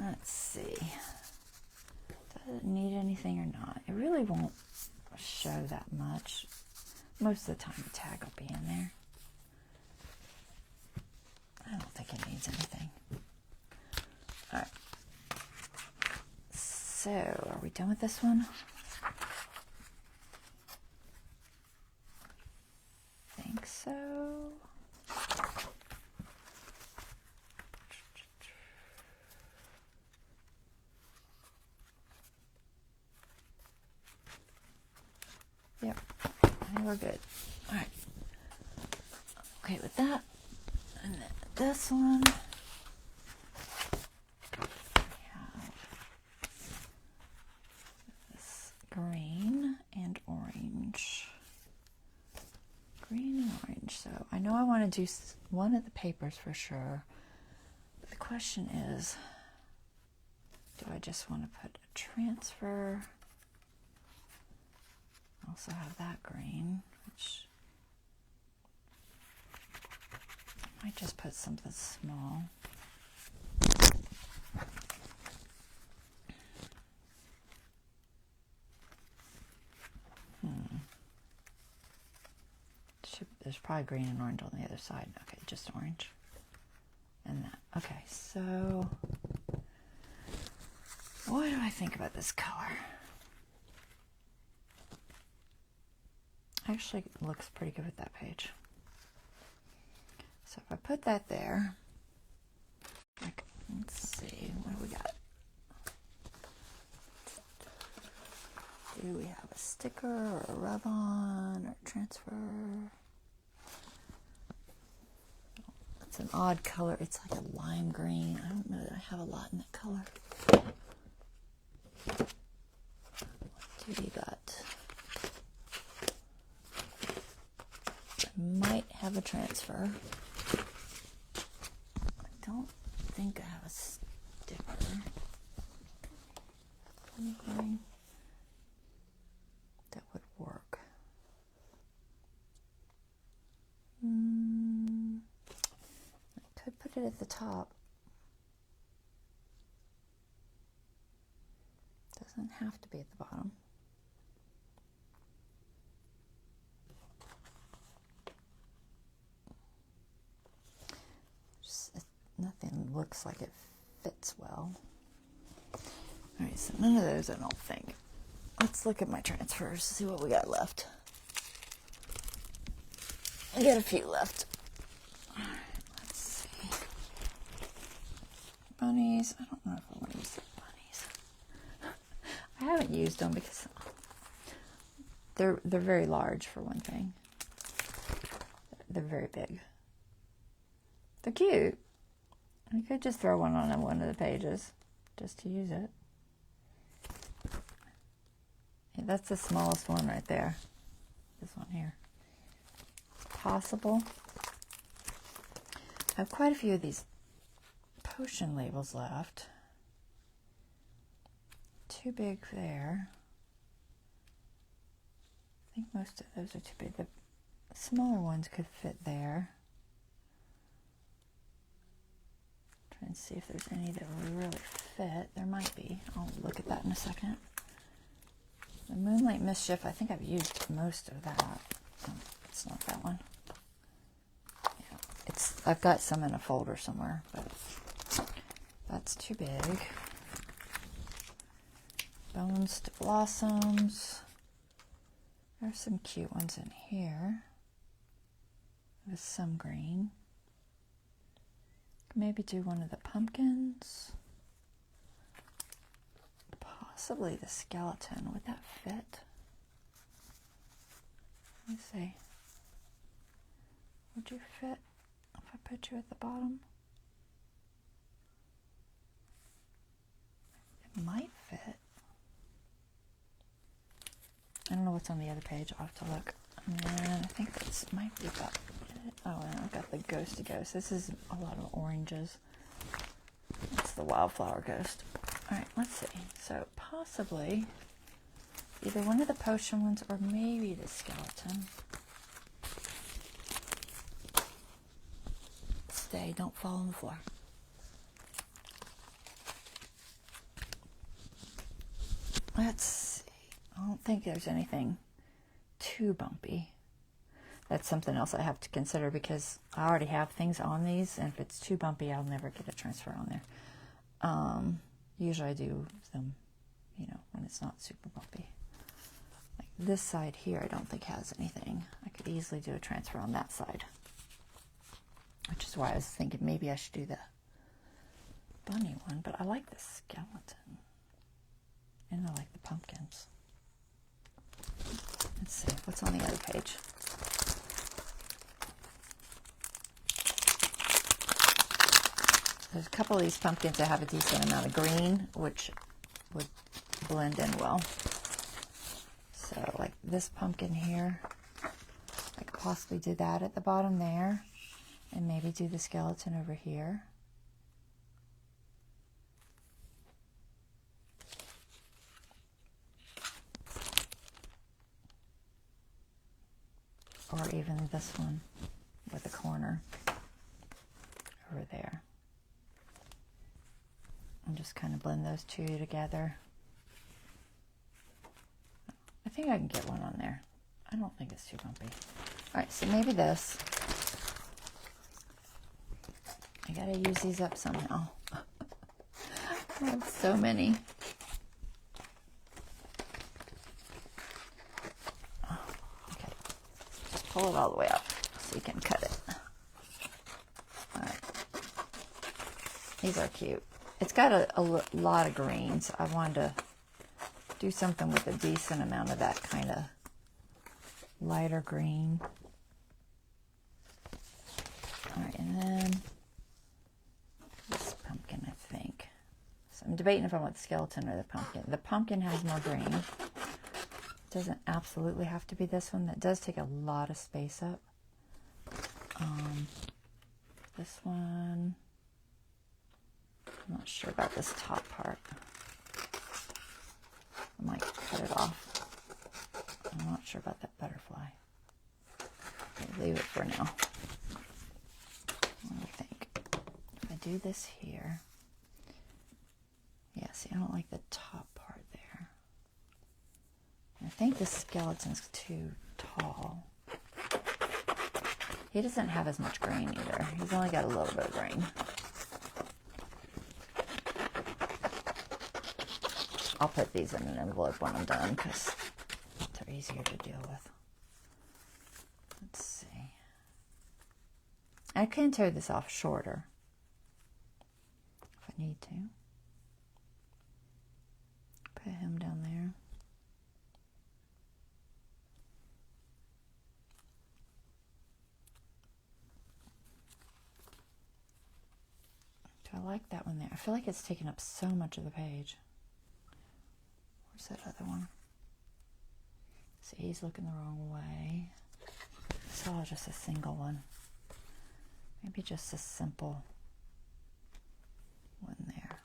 Let's see. Does it need anything or not? It really won't show that much. Most of the time the tag will be in there. I don't think it needs anything. All right. So, are we done with this one? I think so. Yep, I think we're good. All right. Okay with that. And then this one. We have this green and orange. Green and orange. So I know I want to do one of the papers for sure. But the question is, do I just want to put a transfer? Also have that green, which I might just put something small. There's probably green and orange on the other side. Okay, just orange. And that. Okay, so what do I think about this color? Actually, it looks pretty good with that page. So if I put that there, like, let's see, what do we got? Do we have a sticker or a rub-on or transfer? It's an odd color. It's like a lime green. I don't know that I have a lot in that color. What do we got? I might have a transfer. I don't think I have a sticker. Anything that would work. I could put it at the top. Doesn't have to be at the bottom. Nothing looks like it fits well. Alright, so none of those I don't think. Let's look at my transfers, see what we got left. I got a few left. Alright, let's see. Bunnies. I don't know if I want to use the bunnies. I haven't used them because they're very large for one thing. They're very big. They're cute. I could just throw one on one of the pages just to use it. Yeah, that's the smallest one right there. This one here. Possible. I have quite a few of these potion labels left. Too big there. I think most of those are too big. The smaller ones could fit there. Try and see if there's any that will really fit. There might be. I'll look at that in a second. The Moonlight Mischief, I think I've used most of that. Oh, it's not that one. Yeah, I've got some in a folder somewhere, but that's too big. Bones to Blossoms. There's some cute ones in here with some green. Maybe do one of the pumpkins. Possibly the skeleton. Would that fit? Let me see. Would you fit if I put you at the bottom? It might fit. I don't know what's on the other page. I'll have to look. And I think this might be about Oh, and I've got the ghosty ghost. This is a lot of oranges. It's the wildflower ghost. All right, let's see. So possibly either one of the potion ones or maybe the skeleton. Stay, don't fall on the floor. Let's see. I don't think there's anything too bumpy. That's something else I have to consider because I already have things on these, and if it's too bumpy, I'll never get a transfer on there. Usually I do them, you know, when it's not super bumpy. Like this side here, I don't think has anything. I could easily do a transfer on that side, which is why I was thinking maybe I should do the bunny one, but I like the skeleton, and I like the pumpkins. Let's see, what's on the other page? There's a couple of these pumpkins that have a decent amount of green, which would blend in well. So like this pumpkin here, I could possibly do that at the bottom there, and maybe do the skeleton over here. Or even this one with a corner over there. And just kind of blend those two together. I think I can get one on there. I don't think it's too bumpy. All right, so maybe this. I gotta use these up somehow. I have so many. Oh, okay, just pull it all the way up so you can cut it. All right, these are cute. It's got a lot of greens. I wanted to do something with a decent amount of that kind of lighter green. All right, and then this pumpkin, I think. So I'm debating if I want the skeleton or the pumpkin. The pumpkin has more green. It doesn't absolutely have to be this one. That does take a lot of space up. This one, I'm not sure about this top part. I might cut it off. I'm not sure about that butterfly. I'll leave it for now. What do you think? If I do this here, yeah, see, I don't like the top part there. I think the skeleton's too tall. He doesn't have as much green either. He's only got a little bit of green. I'll put these in an envelope when I'm done because they're easier to deal with. Let's see. I can tear this off shorter if I need to. Put him down there. Do I like that one there? I feel like it's taking up so much of the page. Where's that other one? See, he's looking the wrong way. So just a single one. Maybe just a simple one there.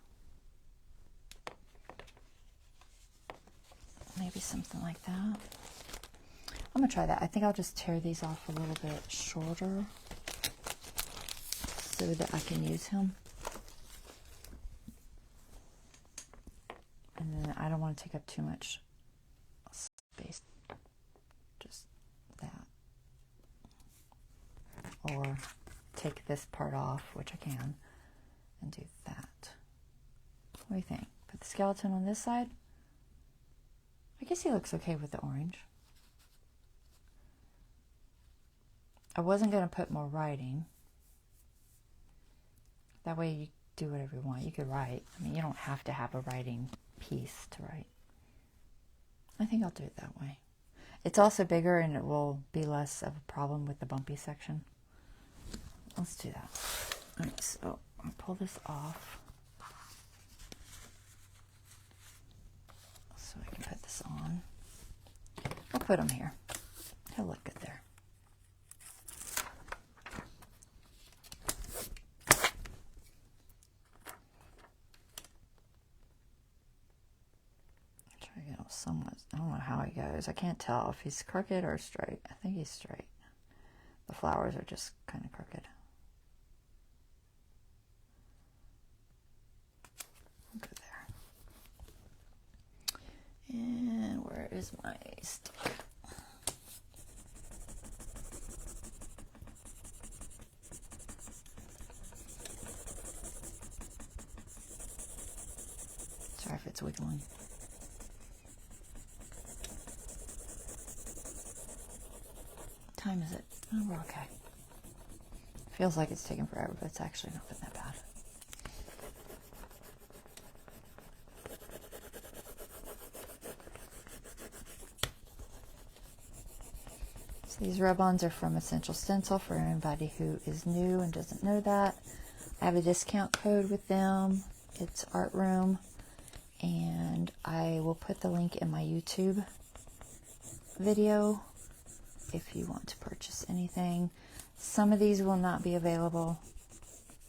Maybe something like that. I'm gonna try that. I think I'll just tear these off a little bit shorter so that I can use him. And then I don't want to take up too much space. Just that. Or take this part off, which I can, and do that. What do you think? Put the skeleton on this side? I guess he looks okay with the orange. I wasn't going to put more writing. That way you do whatever you want. You could write. I mean, you don't have to have a writing piece to write. I think I'll do it that way. It's also bigger and it will be less of a problem with the bumpy section. Let's do that. All right, so I'll pull this off so I can put this on. I'll put him here. He'll look good there. I don't know how he goes. I can't tell if he's crooked or straight. I think he's straight. The flowers are just kind of crooked. I'll go there. And where is my stick? Sorry if it's wiggling. What time is it? Oh, we're okay. Feels like it's taken forever, but it's actually not been that bad. So these rub-ons are from Essential Stencil for anybody who is new and doesn't know that. I have a discount code with them. It's Art Room, and I will put the link in my YouTube video if you want to purchase anything. Some of these will not be available.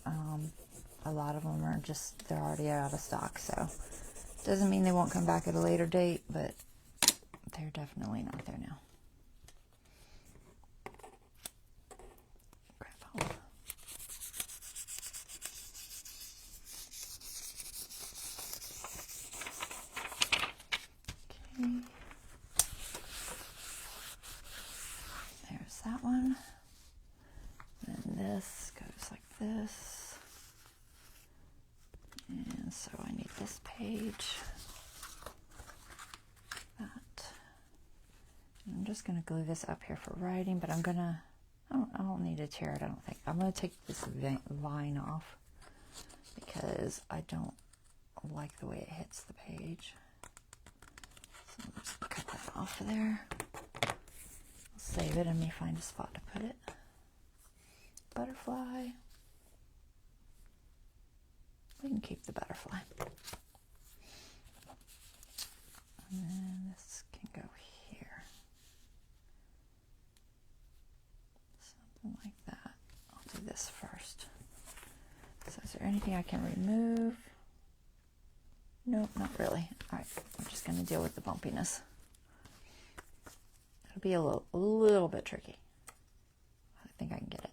A lot of them are just, they're already out of stock, so doesn't mean they won't come back at a later date, but they're definitely not there now. Grab hold. Okay. There's that one. And this goes like this. And so I need this page. That. And I'm just going to glue this up here for writing, but I'm going to, I don't need to tear it, I don't think. I'm going to take this vine off because I don't like the way it hits the page. So I'll just cut that off of there. I'll save it and me find a spot to put it. Butterfly. We can keep the butterfly. And then this can go here. Something like that. I'll do this first. So is there anything I can remove? Nope, not really. Alright, I'm just going to deal with the bumpiness. It'll be a little bit tricky. I think I can get it.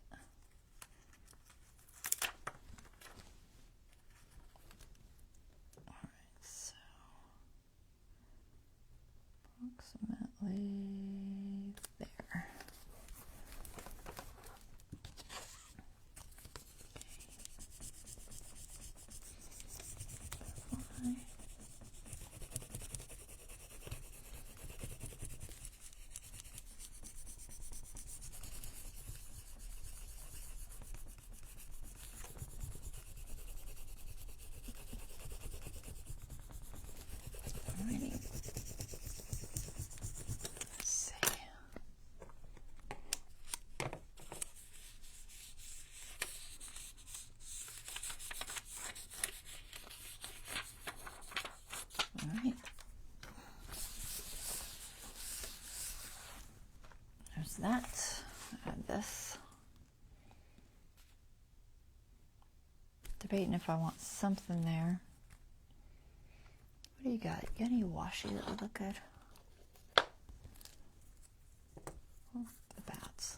Approximately there. Okay. Alrighty. There's that. Add this. Debating if I want something there. What do you got? You got any washi that would look good? Oh, the bats.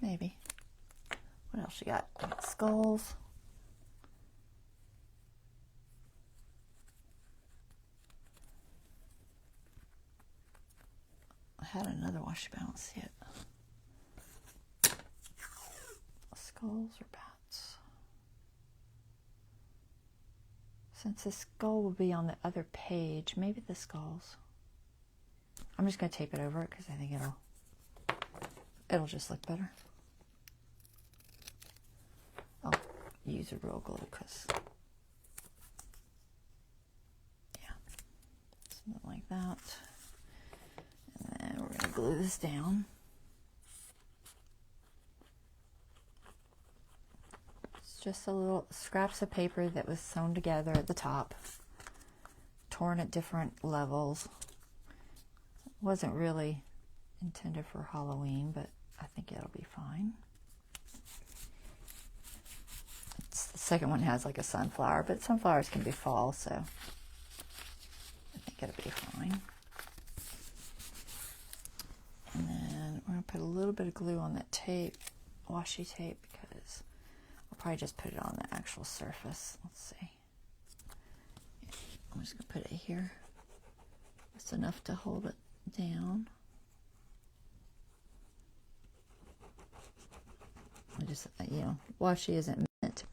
Maybe. What else you got? You got skulls. I had another washi, but I don't see it. Skulls or bats? Since the skull will be on the other page, maybe the skulls. I'm just going to tape it over it because I think it'll just look better. I'll use a real glue because, yeah, something like that. And then we're going to glue this down. It's just a little scraps of paper that was sewn together at the top, torn at different levels. It wasn't really intended for Halloween, but I think it'll be fine. It's the second one has like a sunflower, but sunflowers can be fall, so I think it'll be fine. And then we're going to put a little bit of glue on that tape, washi tape, because I'll probably just put it on the actual surface. Let's see. I'm just going to put it here. It's enough to hold it down. I just, washi isn't meant.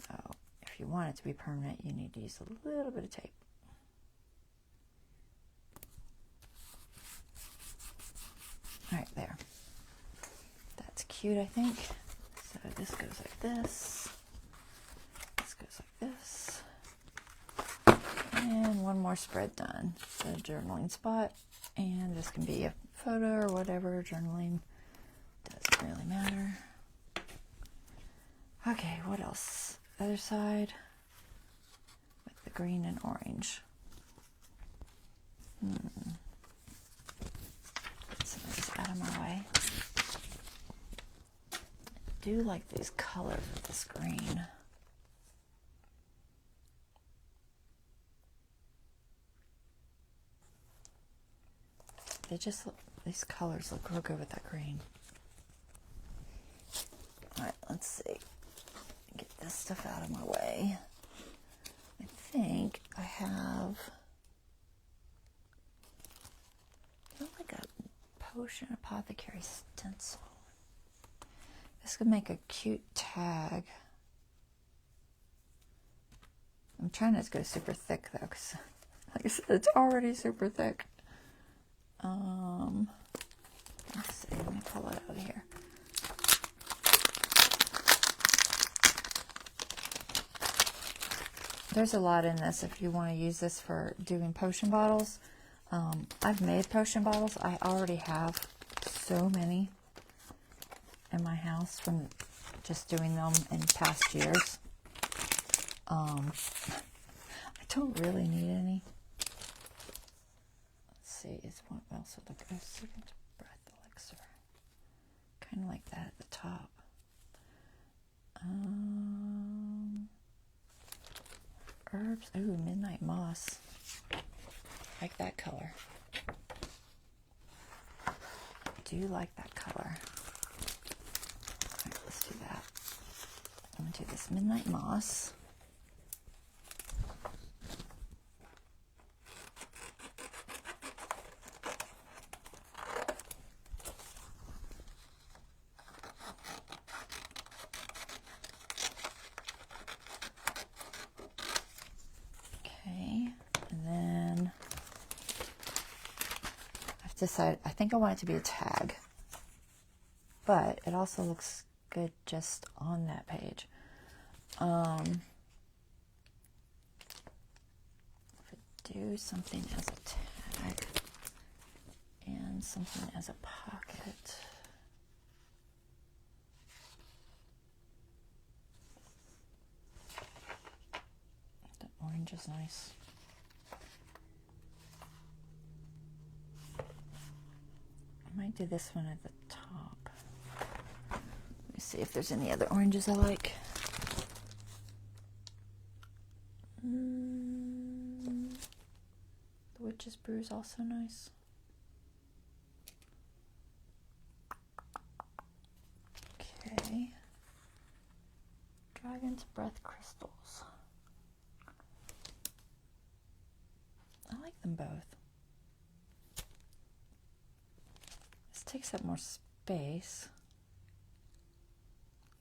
So if you want it to be permanent, you need to use a little bit of tape. All right, there. That's cute, I think. So this goes like this. This goes like this. And one more spread done. The journaling spot. And this can be a photo or whatever. Journaling doesn't really matter. Okay, what else? Other side with the green and orange. Get some of these out of my way. I do like these colors with this green. They just look, these colors look real good with that green. Alright, let's see. Get this stuff out of my way. I think I have like a potion apothecary stencil. This could make a cute tag. I'm trying not to go super thick though, because like I said, it's already super thick. Let's see, let me pull it out of here. There's a lot in this if you want to use this for doing potion bottles. I've made potion bottles. I already have so many in my house from just doing them in past years. I don't really need any. Let's see, is what else would look good? Second breath elixir. Kind of like that at the top. Herbs. Ooh, midnight moss. Like that color. I do like that color. Alright, let's do that. I'm going to do this midnight moss. Decided I think I want it to be a tag, but it also looks good just on that page. If I do something as a tag and something as a pocket. The orange is nice. I might do this one at the top. Let me see if there's any other oranges I like. The Witch's Brew is also nice. Okay. Dragon's Breath crystals. I like them both. Takes up more space,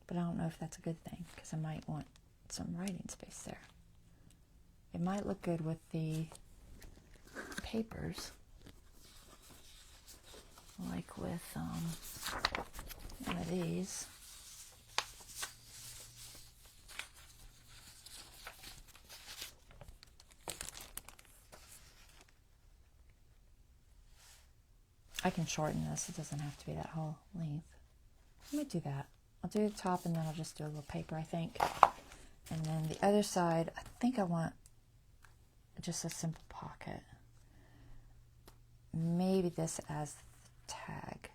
but I don't know if that's a good thing because I might want some writing space there. It might look good with the papers, like with one of these. I can shorten this. It doesn't have to be that whole length. Let me do that. I'll do the top and then I'll just do a little paper, I think. And then the other side, I think I want just a simple pocket. Maybe this as the tag.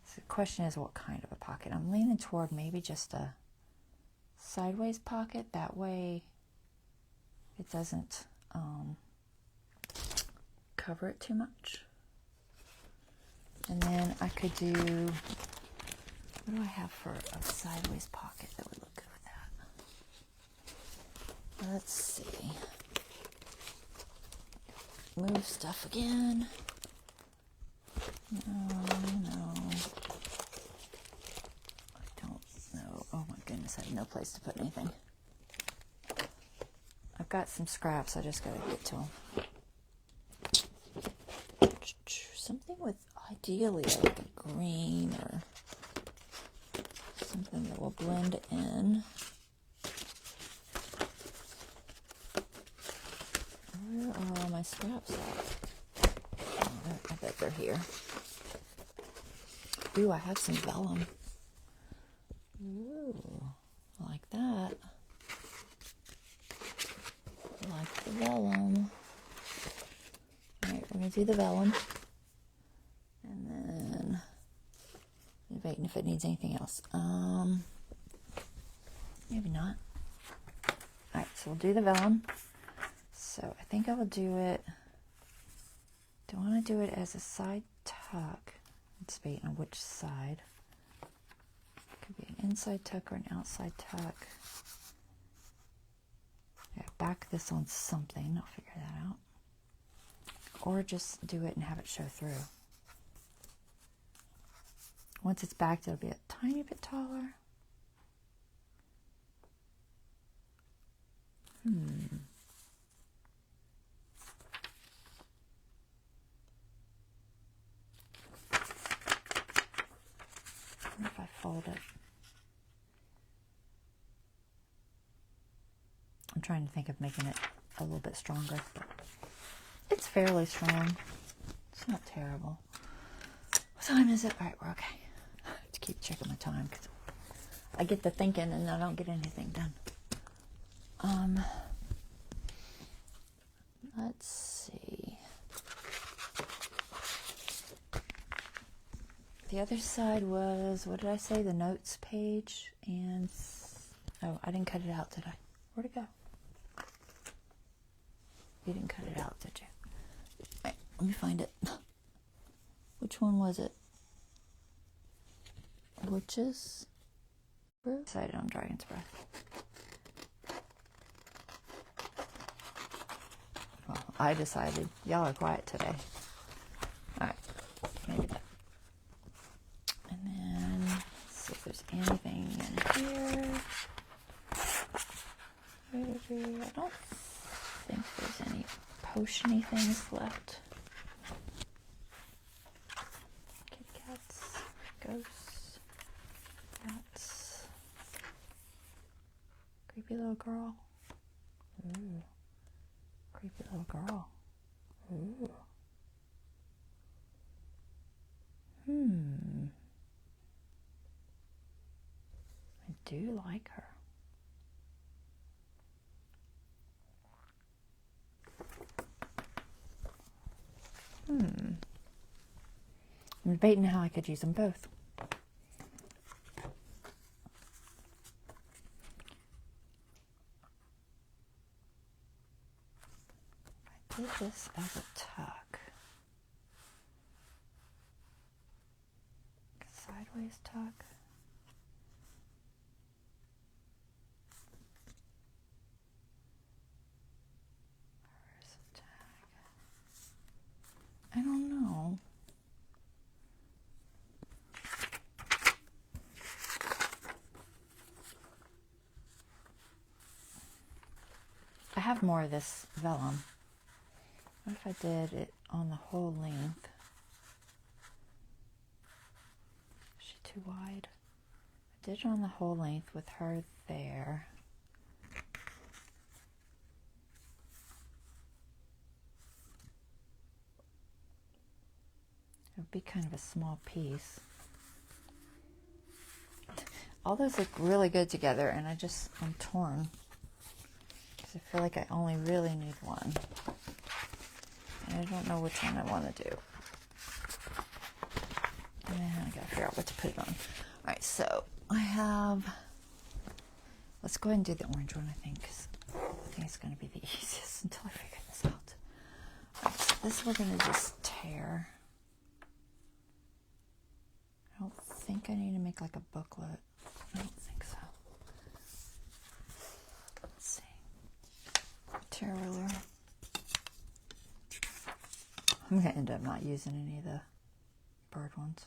So the question is what kind of a pocket. I'm leaning toward maybe just a sideways pocket. That way it doesn't cover it too much. And then I could do, what do I have for a sideways pocket that would look good with that? Let's see. Move stuff again. No. I don't know. Oh my goodness, I have no place to put anything. I've got some scraps, I just gotta get to them. Something with ideally like a green or something that will blend in. Where are all my scraps at? Oh, I bet they're here. Ooh, I have some vellum. Ooh, I like that. I like the vellum. Alright, we're going to do the vellum. And then, debating if it needs anything else. Maybe not. Alright, so we'll do the vellum. So I think I will do it. Do I want to do it as a side tuck? It's debating on which side. Could be an inside tuck or an outside tuck. Yeah, back this on something. I'll figure that out. Or just do it and have it show through. Once it's backed, it'll be a tiny bit taller. What if I fold it? I'm trying to think of making it a little bit stronger. It's fairly strong. It's not terrible. What time is it? All right, we're okay. I have to keep checking my time because I get to thinking and I don't get anything done. Let's see. The other side was, what did I say? The notes page and, oh, I didn't cut it out, did I? Where'd it go? You didn't cut it out, did you? All right, let me find it. Which one was it? Witches? Decided on Dragon's Breath. Well, I decided. Y'all are quiet today. Alright, maybe that. And then, let's see if there's anything in here. I don't think there's any potiony things left. Kitty cats, ghosts, rats, creepy little girl. Ooh, creepy little girl. Ooh. I do like her. I'm debating how I could use them both. I did this as a tuck. Sideways tuck. Where's the tag? I don't know. I have more of this vellum. What if I did it on the whole length? Is she too wide? I did it on the whole length with her there. It would be kind of a small piece. All those look really good together, and I'm torn. I feel like I only really need one. And I don't know which one I want to do. And I gotta figure out what to put it on. Alright, so I have Let's go ahead and do the orange one, I think, 'cause I think it's going to be the easiest until I figure this out. Right, so this we're going to just tear. I don't think I need to make like a booklet. I don't think so. Let's see. Tear ruler. I'm going to end up not using any of the bird ones.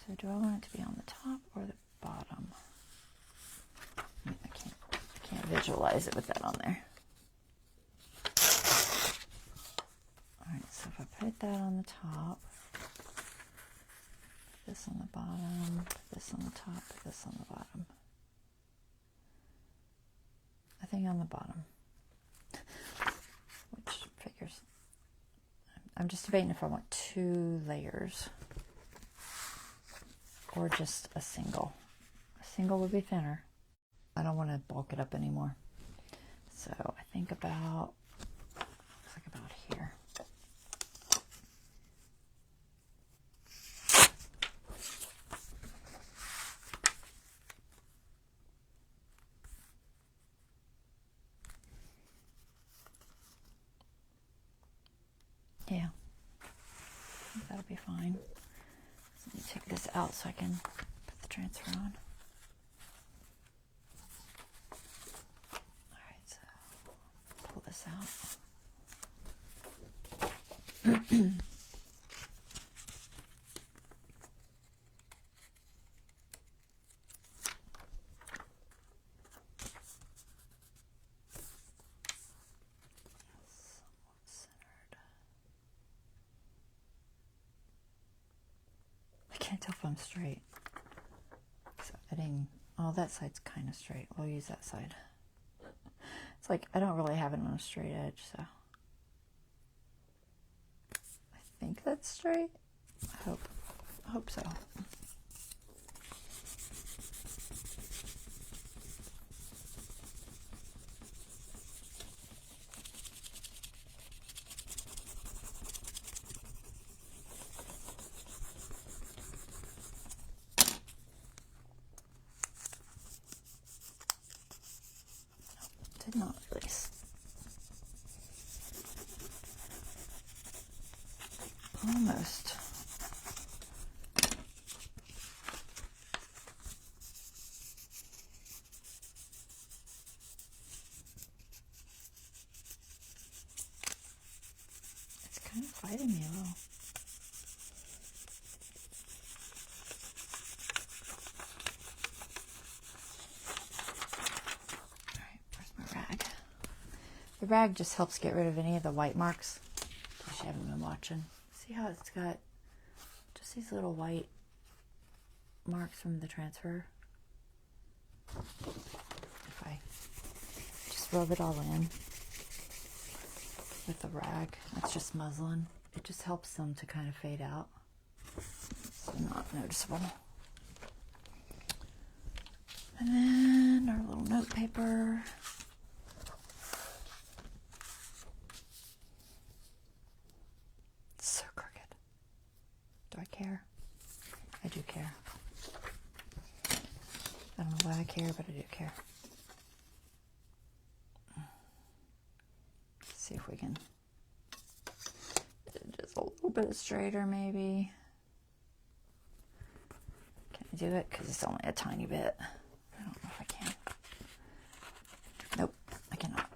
So do I want it to be on the top or the bottom? I can't visualize it with that on there. Alright, so if I put that on the top, this on the bottom, this on the top, this on the bottom. I think on the bottom. Which figures. I'm just debating if I want 2 layers or just a single. A single would be thinner. I don't want to bulk it up anymore. So I think about, looks like about here. Yeah, I think that'll be fine. So let me take this out so I can put the transfer on. Alright, so pull this out. I can't tell if I'm straight. So I didn't, oh, that side's kind of straight. We'll use that side. It's like I don't really have it on a straight edge, so I think that's straight. I hope so. Did not release. Almost. It's kind of fighting me a little. The rag just helps get rid of any of the white marks. In case you haven't been watching. See how it's got just these little white marks from the transfer? If I just rub it all in with the rag, that's just muslin. It just helps them to kind of fade out. So not noticeable. And then our little note paper. So crooked. Do I care? I do care. I don't know why I care, but I do care. Let's see if we can just a little bit straighter, maybe. Can I do it? Because it's only a tiny bit. I don't know if I can. Nope, I cannot.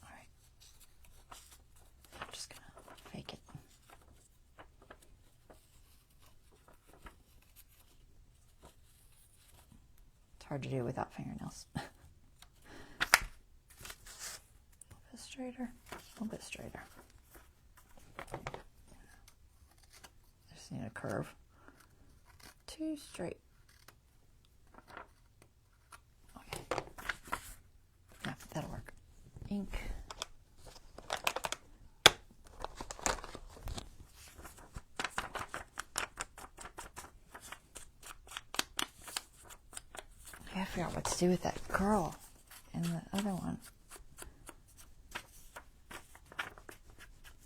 All right. I'm just gonna fake it. It's hard to do without fingernails. A little bit straighter, a little bit straighter. I just need a curve. Too straight. Okay. Yeah, that'll work. Ink. figure out what to do with that girl and the other one.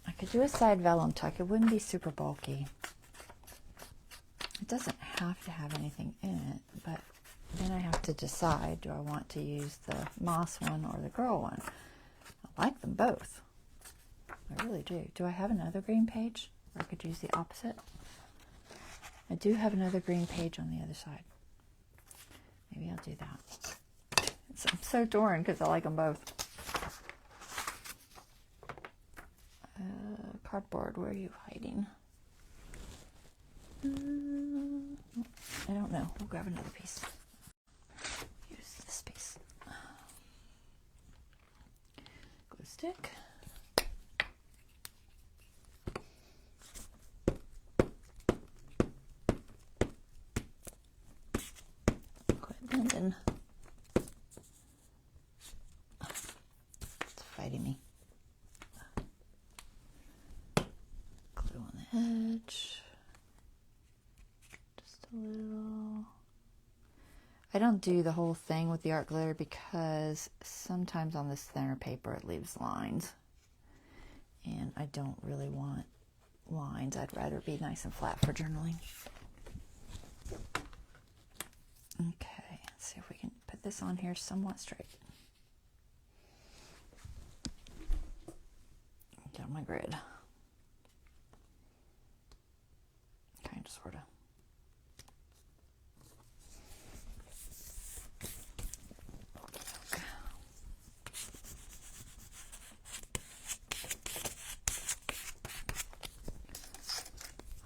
I could do a side vellum tuck. It wouldn't be super bulky. It doesn't have to have anything in it, but then I have to decide, do I want to use the moss one or the girl one? I like them both. I really do. Do I have another green page where I could use the opposite? I do have another green page on the other side. Maybe I'll do that. I'm so torn because I like them both. Cardboard, where are you hiding? I don't know. We'll grab another piece. Use this piece. Glue stick. Quit bending. It's fighting me. Glue on the edge. Just a little. I don't do the whole thing with the art glitter because sometimes on this thinner paper it leaves lines. And I don't really want lines. I'd rather be nice and flat for journaling. Okay, let's see if we can put this on here somewhat straight. Get on my grid. Kind of, sort of.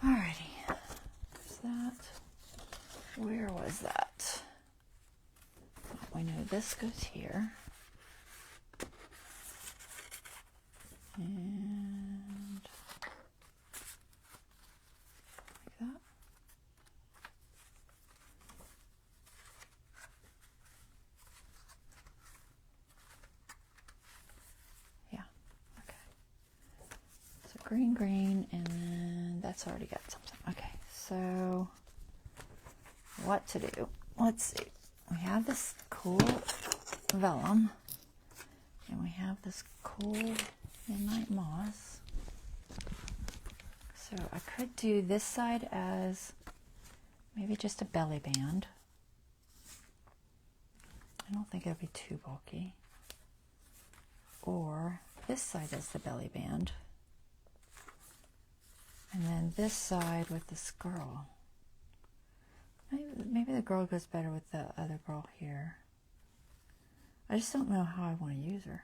Alrighty. There's that. Where was that? We know this goes here. And like that. Yeah, okay. So green, green, and then that's already got something. Okay, so what to do? Let's see. We have this cool vellum, and we have this cool midnight moss. So I could do this side as maybe just a belly band. I don't think it'll be too bulky. Or this side as the belly band. And then this side with this girl. Maybe the girl goes better with the other girl here. I just don't know how I want to use her.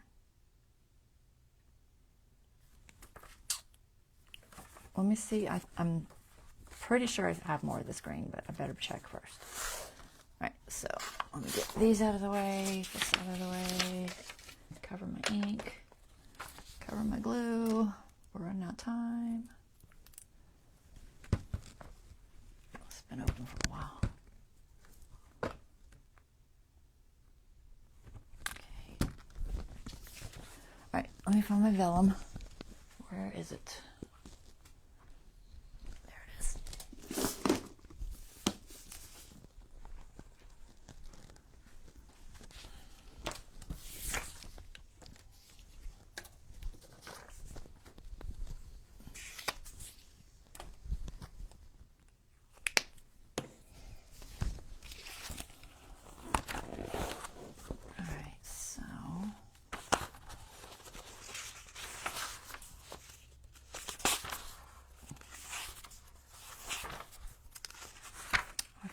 Let me see. I'm pretty sure I have more of this green, but I better check first. Alright, so let me get these out of the way, this out of the way, cover my ink, cover my glue. We're running out of time. It's been open for a while. Okay. Alright, let me find my vellum. Where is it?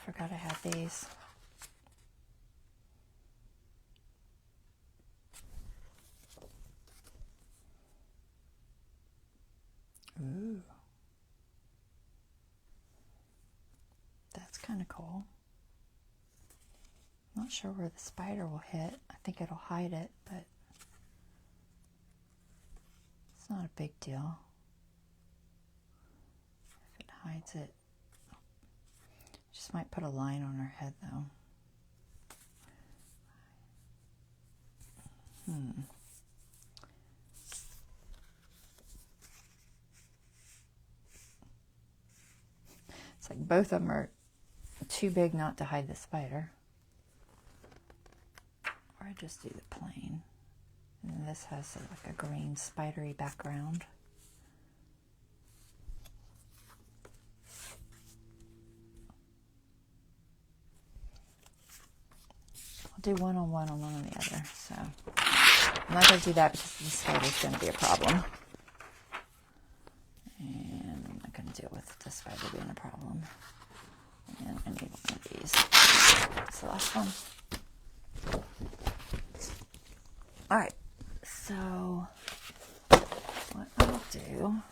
Forgot I had these. Ooh. That's kind of cool. Not sure where the spider will hit. I think it'll hide it, but it's not a big deal. If it hides it. Just might put a line on her head, though. It's like both of them are too big not to hide the spider. I just do the plain. And then this has like a green spidery background. I'll do one on one and one on the other. So I'm not going to do that because the spider is going to be a problem. And I'm not going to deal with the spider being a problem. And I need one of these. That's the last one. Alright, so what I'll do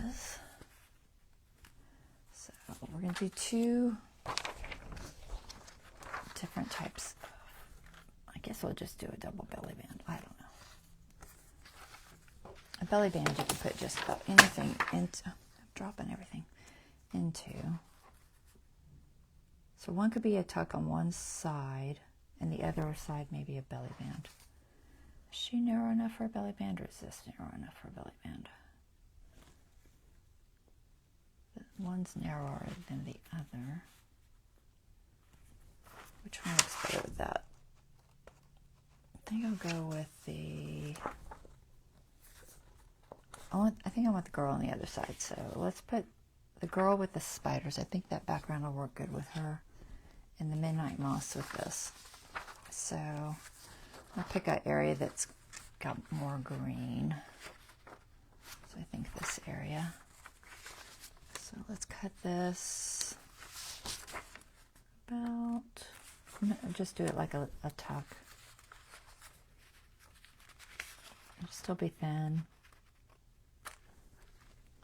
is, so we're going to do two different types. I guess we'll just do a double belly band. I don't know. A belly band you can put just about anything into. I'm dropping everything into. So one could be a tuck on one side, and the other side maybe a belly band. Is she narrow enough for a belly band, or is this narrow enough for a belly band? One's narrower than the other. Which one looks better with that? I think I'll go with the... I think I want the girl on the other side, so let's put the girl with the spiders. I think that background will work good with her. And the midnight moss with this. So I'll pick an area that's got more green. So I think this area. So let's cut this about, just do it like a tuck. It'll still be thin.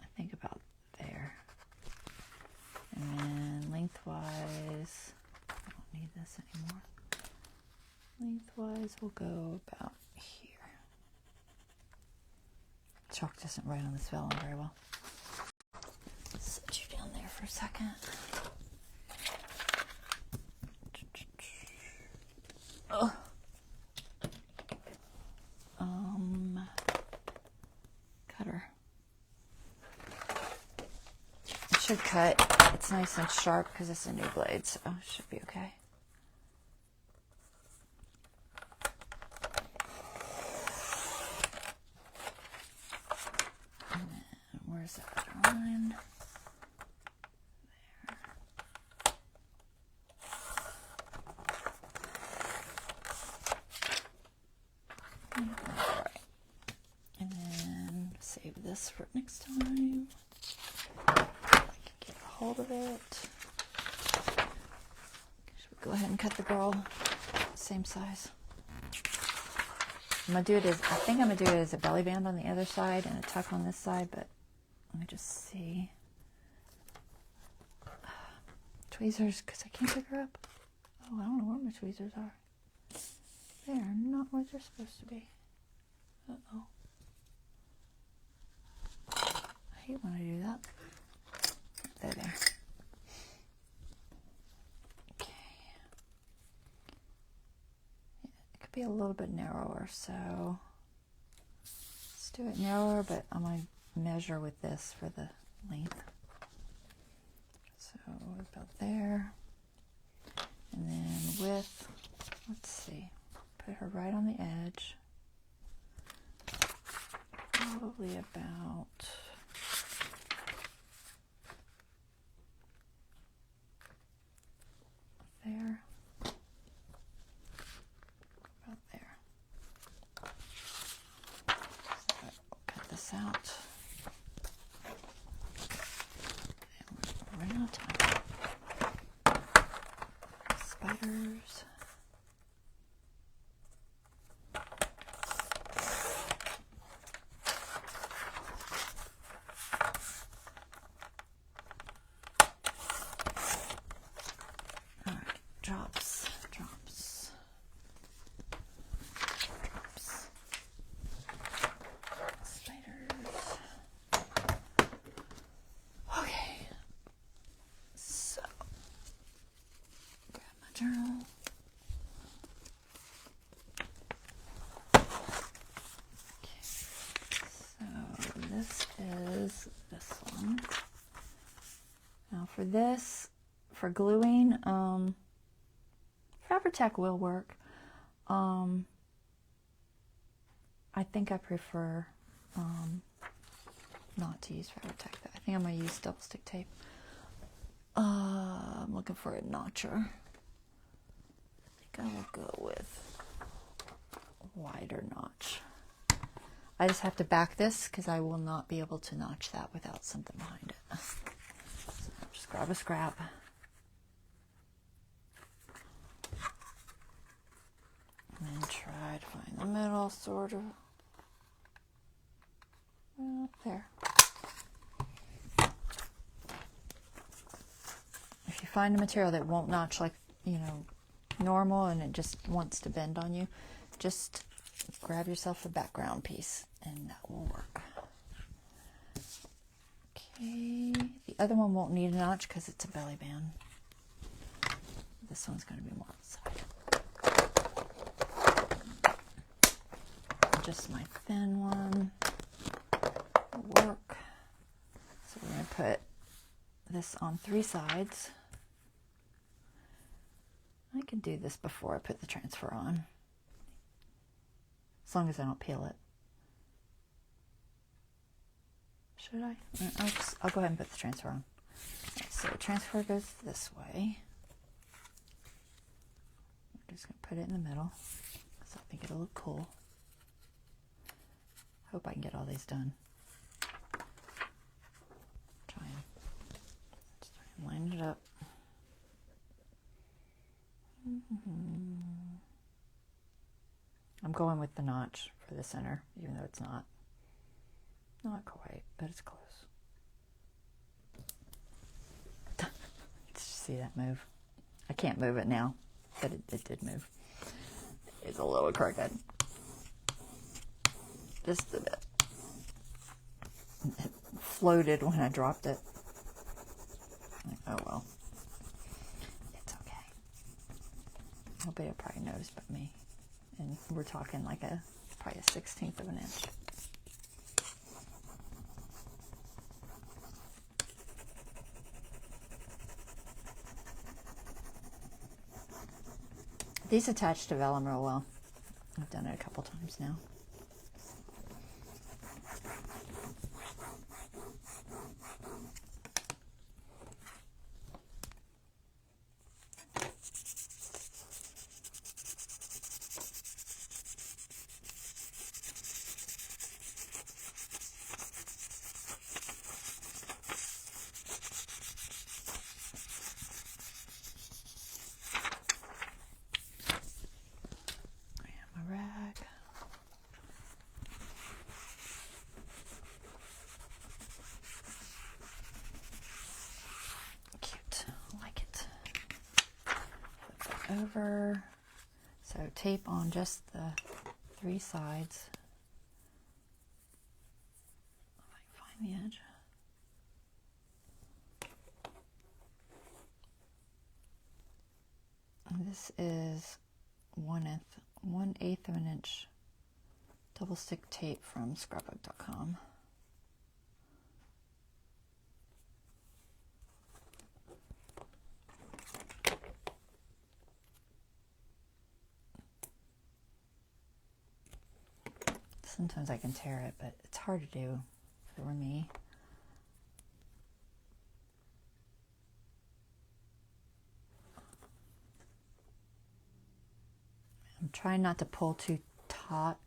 I think about there. And then lengthwise, I don't need this anymore. Lengthwise we'll go about here. Chalk doesn't write on this vellum very well. Set you down there for a second. Oh. Cutter. It should cut. It's nice and sharp because it's a new blade, so it should be okay. And then where's that line? There. Alright. And then save this for next time. I can get a hold of it. Should we go ahead and cut the girl same size? I'm gonna do it as, I think I'm gonna do it as a belly band on the other side and a tuck on this side, but let me just see. Tweezers, because I can't pick her up. Oh, I don't know where my tweezers are. They are not where they're supposed to be. Uh-oh. I hate when I do that. There. Okay. It could be a little bit narrower, so let's do it narrower, but I'm going to measure with this for the length. So about there. And then width, let's see, put her right on the edge. Probably about there. About there. So we'll cut this out. And we're running out of time. Spiders. Drops. Spiders. Okay. So, grab my journal. Okay. So, this is this one. Now for this, for gluing, Fabri-Tac will work. I think I prefer not to use Fabri-Tac. I think I'm going to use double stick tape. I'm looking for a notcher. I think I will go with a wider notch. I just have to back this because I will not be able to notch that without something behind it. So just grab a scrap. And then try to find the middle, sort of. Up there. If you find a material that won't notch like, you know, normal and it just wants to bend on you, just grab yourself a background piece and that will work. Okay, the other one won't need a notch because it's a belly band. This one's going to be more outside. Just my thin one will work. So we're going to put this on 3 sides. I can do this before I put the transfer on, as long as I don't peel it. Should I? I'll go ahead and put the transfer on. Right, so the transfer goes this way. I'm just going to put it in the middle because I think it'll look cool. Hope I can get all these done. Try and line it up. I'm going with the notch for the center, even though it's not quite, but it's close. Did you see that move? I can't move it now, but it did move. It's a little crooked. Just a bit. It floated when I dropped it. Like, oh well. It's okay. Nobody will probably notice but me. And we're talking like probably a 1/16 of an inch. These attach to vellum real well. I've done it a couple times now. Over, so tape on just the 3 sides. If I can find the edge. And this is 1/8 of an inch double stick tape from scrapbook.com. Sometimes I can tear it, but it's hard to do for me. I'm trying not to pull too taut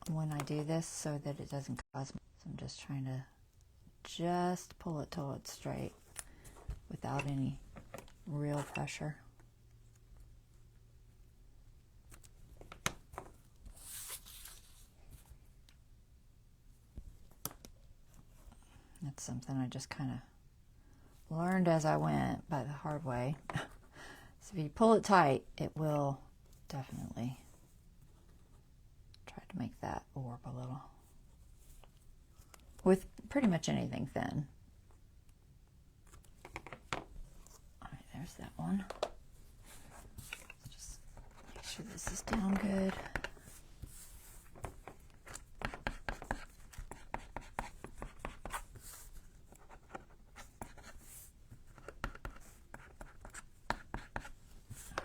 when I do this so that it doesn't cause me. So I'm just trying to just pull it till it's straight without any real pressure. That's something I just kind of learned as I went by the hard way. So if you pull it tight, it will definitely try to make that warp a little. With pretty much anything thin. Alright, there's that one. Let's just make sure this is down good.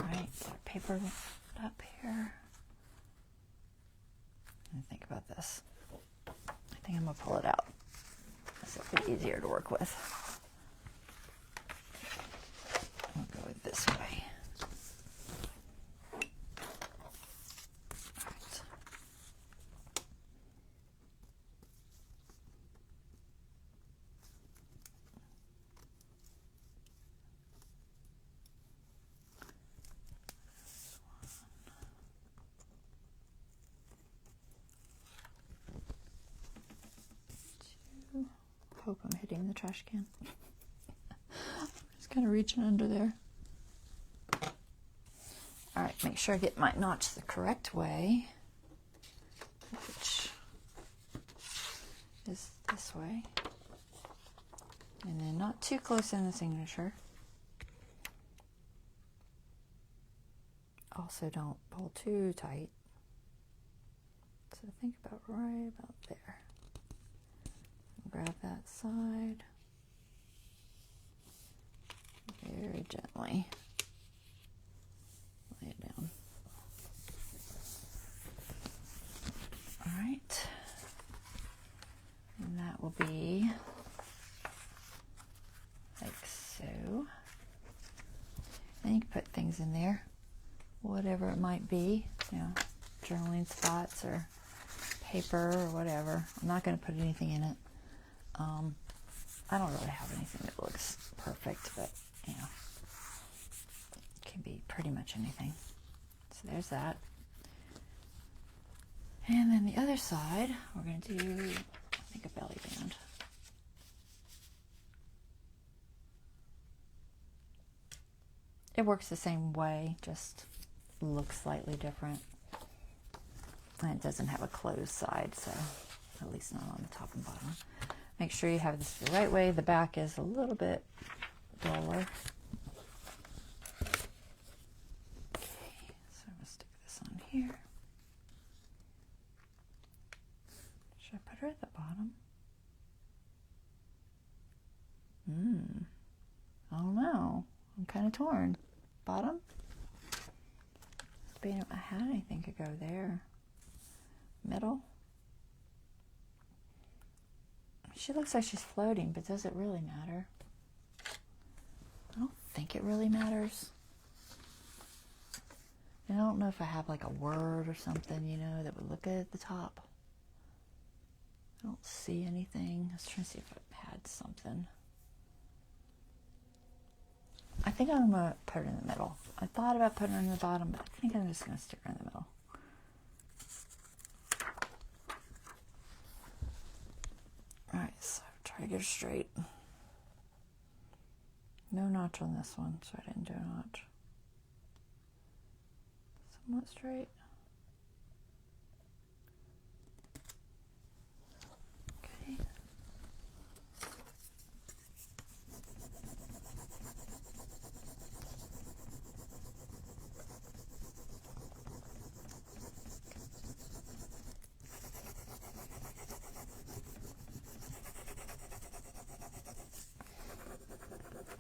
Alright, paper up here. And think about this. I think I'm gonna pull it out. This will be easier to work with. I'll go with this way. Hope I'm hitting the trash can. Just kind of reaching under there. All right, make sure I get my notch the correct way, which is this way. And then not too close in the signature. Also, don't pull too tight. So think about right about there. Grab that side very gently, lay it down. All right, and that will be like so. Then you can put things in there, whatever it might be, you know, journaling spots or paper or whatever. I'm not going to put anything in it. I don't really have anything that looks perfect, but you know, it can be pretty much anything. So there's that. And then the other side, we're going to do, I think, a belly band. It works the same way, just looks slightly different. And it doesn't have a closed side, so at least not on the top and bottom. Make sure you have this the right way. The back is a little bit duller. Okay, so I'm going to stick this on here. Should I put her at the bottom? I don't know. I'm kind of torn. Bottom? If I had anything could go there. Middle? She looks like she's floating, but does it really matter? I don't think it really matters. And I don't know if I have like a word or something, you know, that would look good at the top. I don't see anything. I was trying to see if I had something. I think I'm going to put her in the middle. I thought about putting her in the bottom, but I think I'm just going to stick her in the middle. Alright, so try to get her straight. No notch on this one, so I didn't do a notch. Somewhat straight. Okay.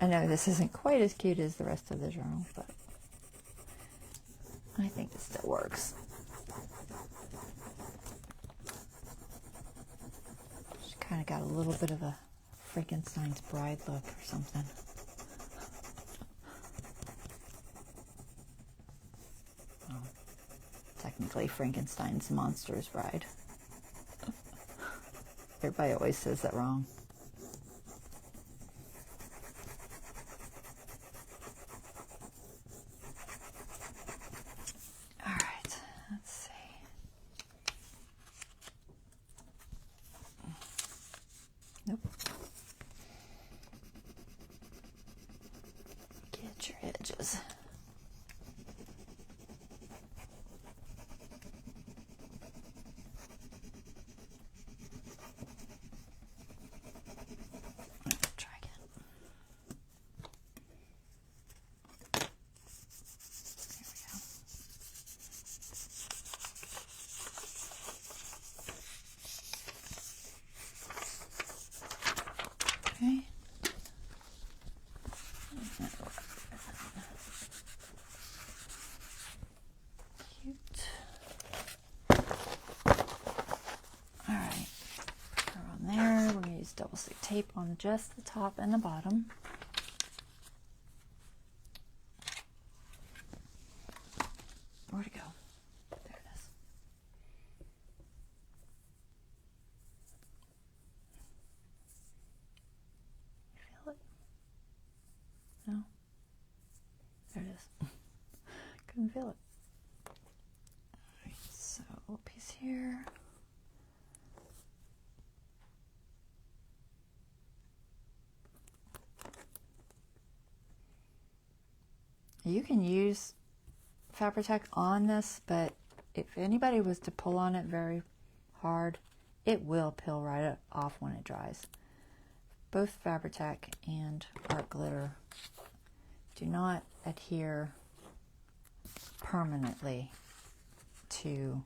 I know this isn't quite as cute as the rest of the journal, but I think it still works. She kind of got a little bit of a Frankenstein's bride look or something. Well, technically Frankenstein's monster's bride. Everybody always says that wrong. Edges. Try again. There we go. Okay. double stick tape on just the top and the bottom. Where'd it go? There it is. You feel it? No? There it is. Couldn't feel it. Alright, so a little piece here. You can use Fabri-Tac on this, but if anybody was to pull on it very hard, it will peel right off when it dries. Both Fabri-Tac and art glitter do not adhere permanently to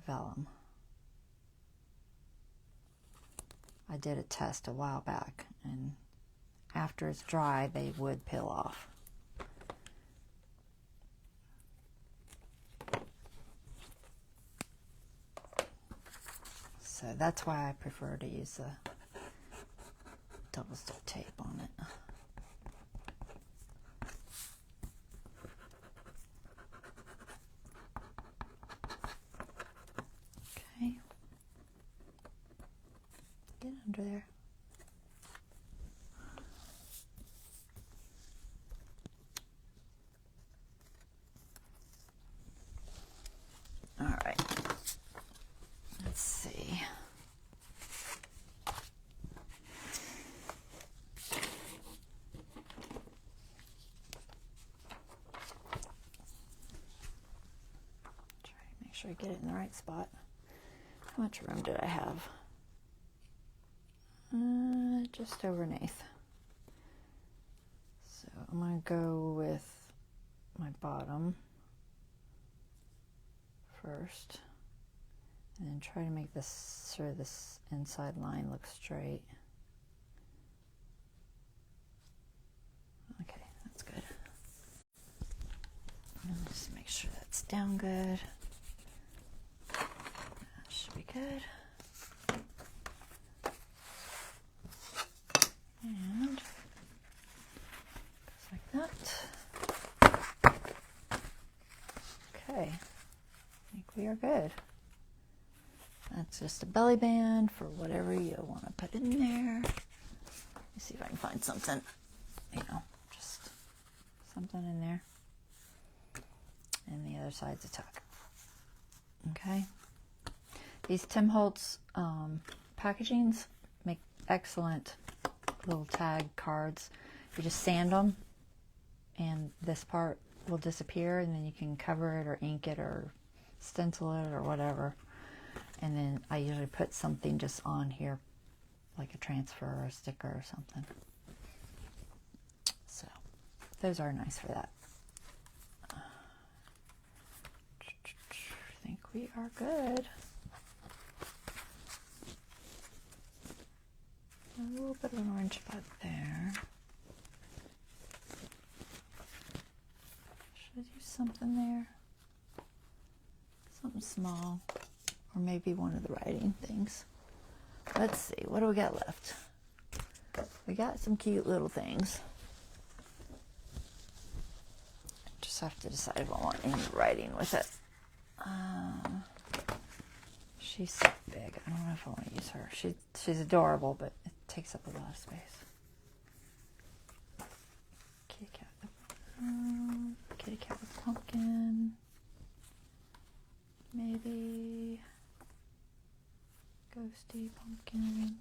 vellum. I did a test a while back, and after it's dry, they would peel off. So that's why I prefer to use the double stick tape on it. Okay. Get under there. All right. Let's see. Try to make sure I get it in the right spot. How much room did I have? Just overneath. So I'm going to go with my bottom first, and then try to make this sort of this inside line look straight. Okay, that's good. And just make sure that's down good. That should be good. And goes like that. Okay, I think we are good. That's just a belly band for whatever you want to put in there. Let me see if I can find something, just something in there. And the other side's a tuck. Okay. These Tim Holtz packagings make excellent little tag cards. You just sand them, and this part will disappear, and then you can cover it or ink it or stencil it or whatever. And then I usually put something just on here, like a transfer or a sticker or something. So those are nice for that. I think we are good. A little bit of an orange spot there. Should I do something there? Something small. Or maybe one of the writing things. Let's see, what do we got left? We got some cute little things. Just have to decide if I want any writing with it. She's so big. I don't know if I want to use her. She's adorable, but it takes up a lot of space. Kitty cat with pumpkin. Maybe ghosty pumpkin.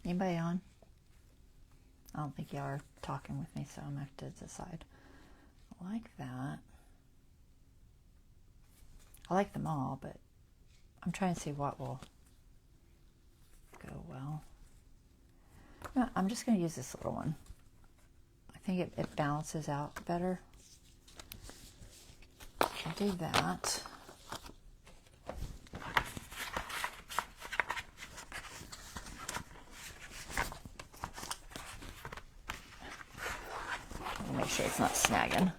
Anybody on? I don't think y'all are talking with me, so I'm going to have to decide. I like that. I like them all, but I'm trying to see what will go well. No, I'm just going to use this little one. I think it balances out better. do that. Make sure it's not snagging.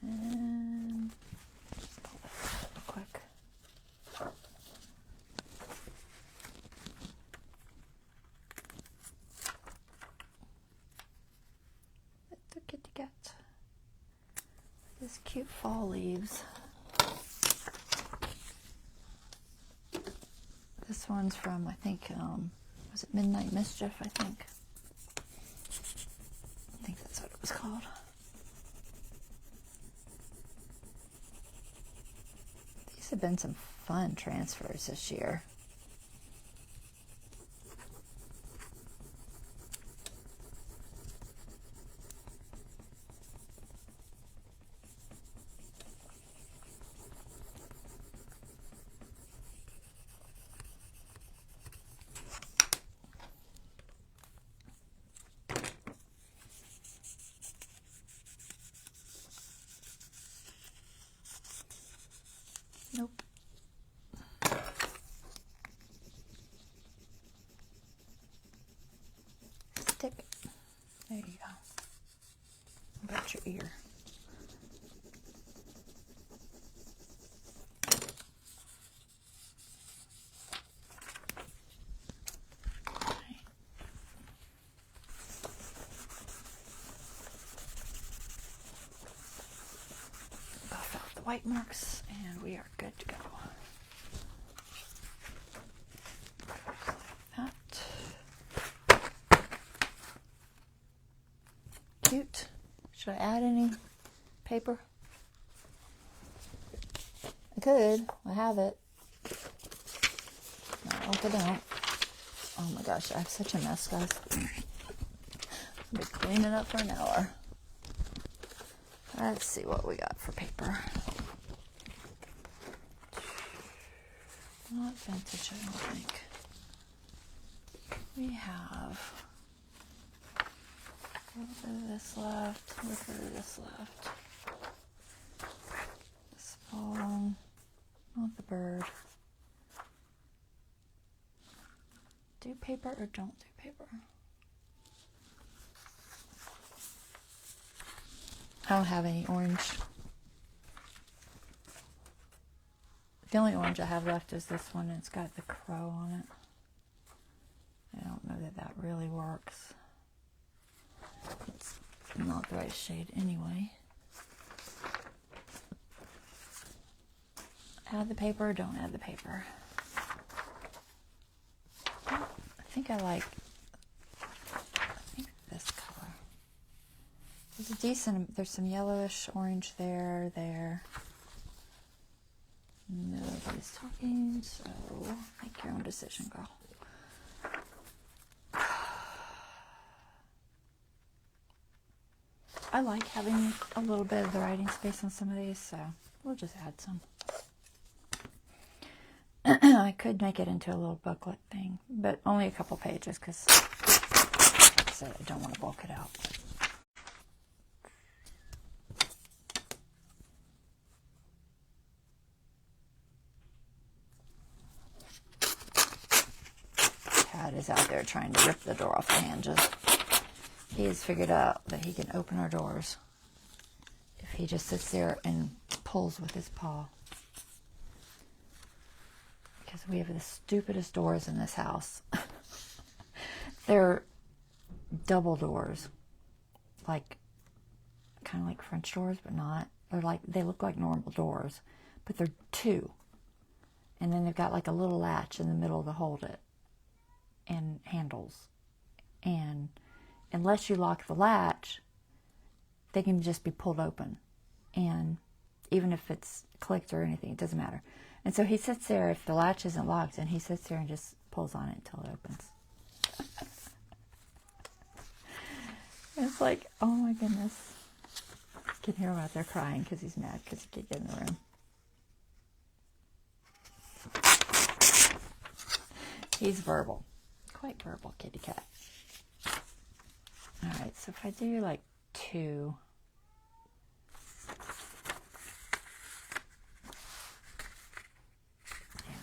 And just pull this out real quick. It's a kitty cat. These cute fall leaves. This one's from, I think, was it Midnight Mischief, I think. I think that's what it was called. These have been some fun transfers this year. Nope. Stick. There you go. How about your ear? Buff out the white marks, and we are good to go. Cute. Should I add any paper? I could. I have it. No, I don't. Oh my gosh, I have such a mess, guys. I'll be cleaning up for an hour. Let's see what we got for paper. Not vintage, I don't think. We have a little bit of this left, a little bit of this left. This ball, not the bird. Do paper or don't do paper? I don't have any orange. The only orange I have left is this one, and it's got the crow on it. I don't know that that really works. It's not the right shade anyway. Add the paper or don't add the paper? I think this color. There's a decent, there's some yellowish orange there. Nobody's talking, so make your own decision, girl. I like having a little bit of the writing space on some of these, so we'll just add some. I could make it into a little booklet thing, but only a couple pages because like I said, I don't want to bulk it out. Cat is out there trying to rip the door off the hinges. He has figured out that he can open our doors if he just sits there and pulls with his paw. Because we have the stupidest doors in this house. They're double doors, like kind of like French doors, but not. They're like, they look like normal doors, but they're two. And then they've got like a little latch in the middle to hold it and handles. And unless you lock the latch, they can just be pulled open. And even if it's clicked or anything, it doesn't matter. And so he sits there, if the latch isn't locked, and he sits there and just pulls on it until it opens. It's like, oh my goodness. You can hear him out there crying because he's mad because he can't get in the room. He's verbal. Quite verbal, kitty cat. Alright, so if I do like 2, yeah,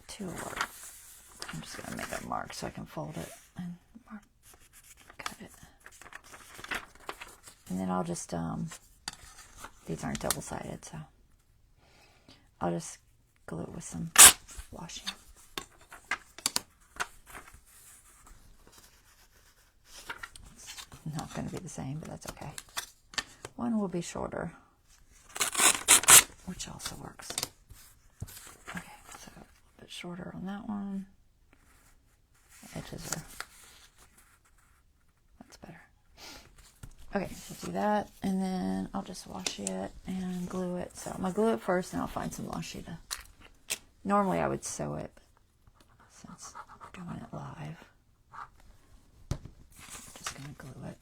2 will work. I'm just going to make a mark so I can fold it and cut it. And then I'll just, these aren't double-sided, so I'll just glue it with some washi. It's not going to be the same, but that's okay. One will be shorter, which also works. Okay, so a bit shorter on that one. The edges are, that's better. Okay, so do that, and then I'll just washi it and glue it. So I'm going to glue it first, and I'll find some washi to, normally I would sew it, but since I'm doing it live, I'm just going to glue it.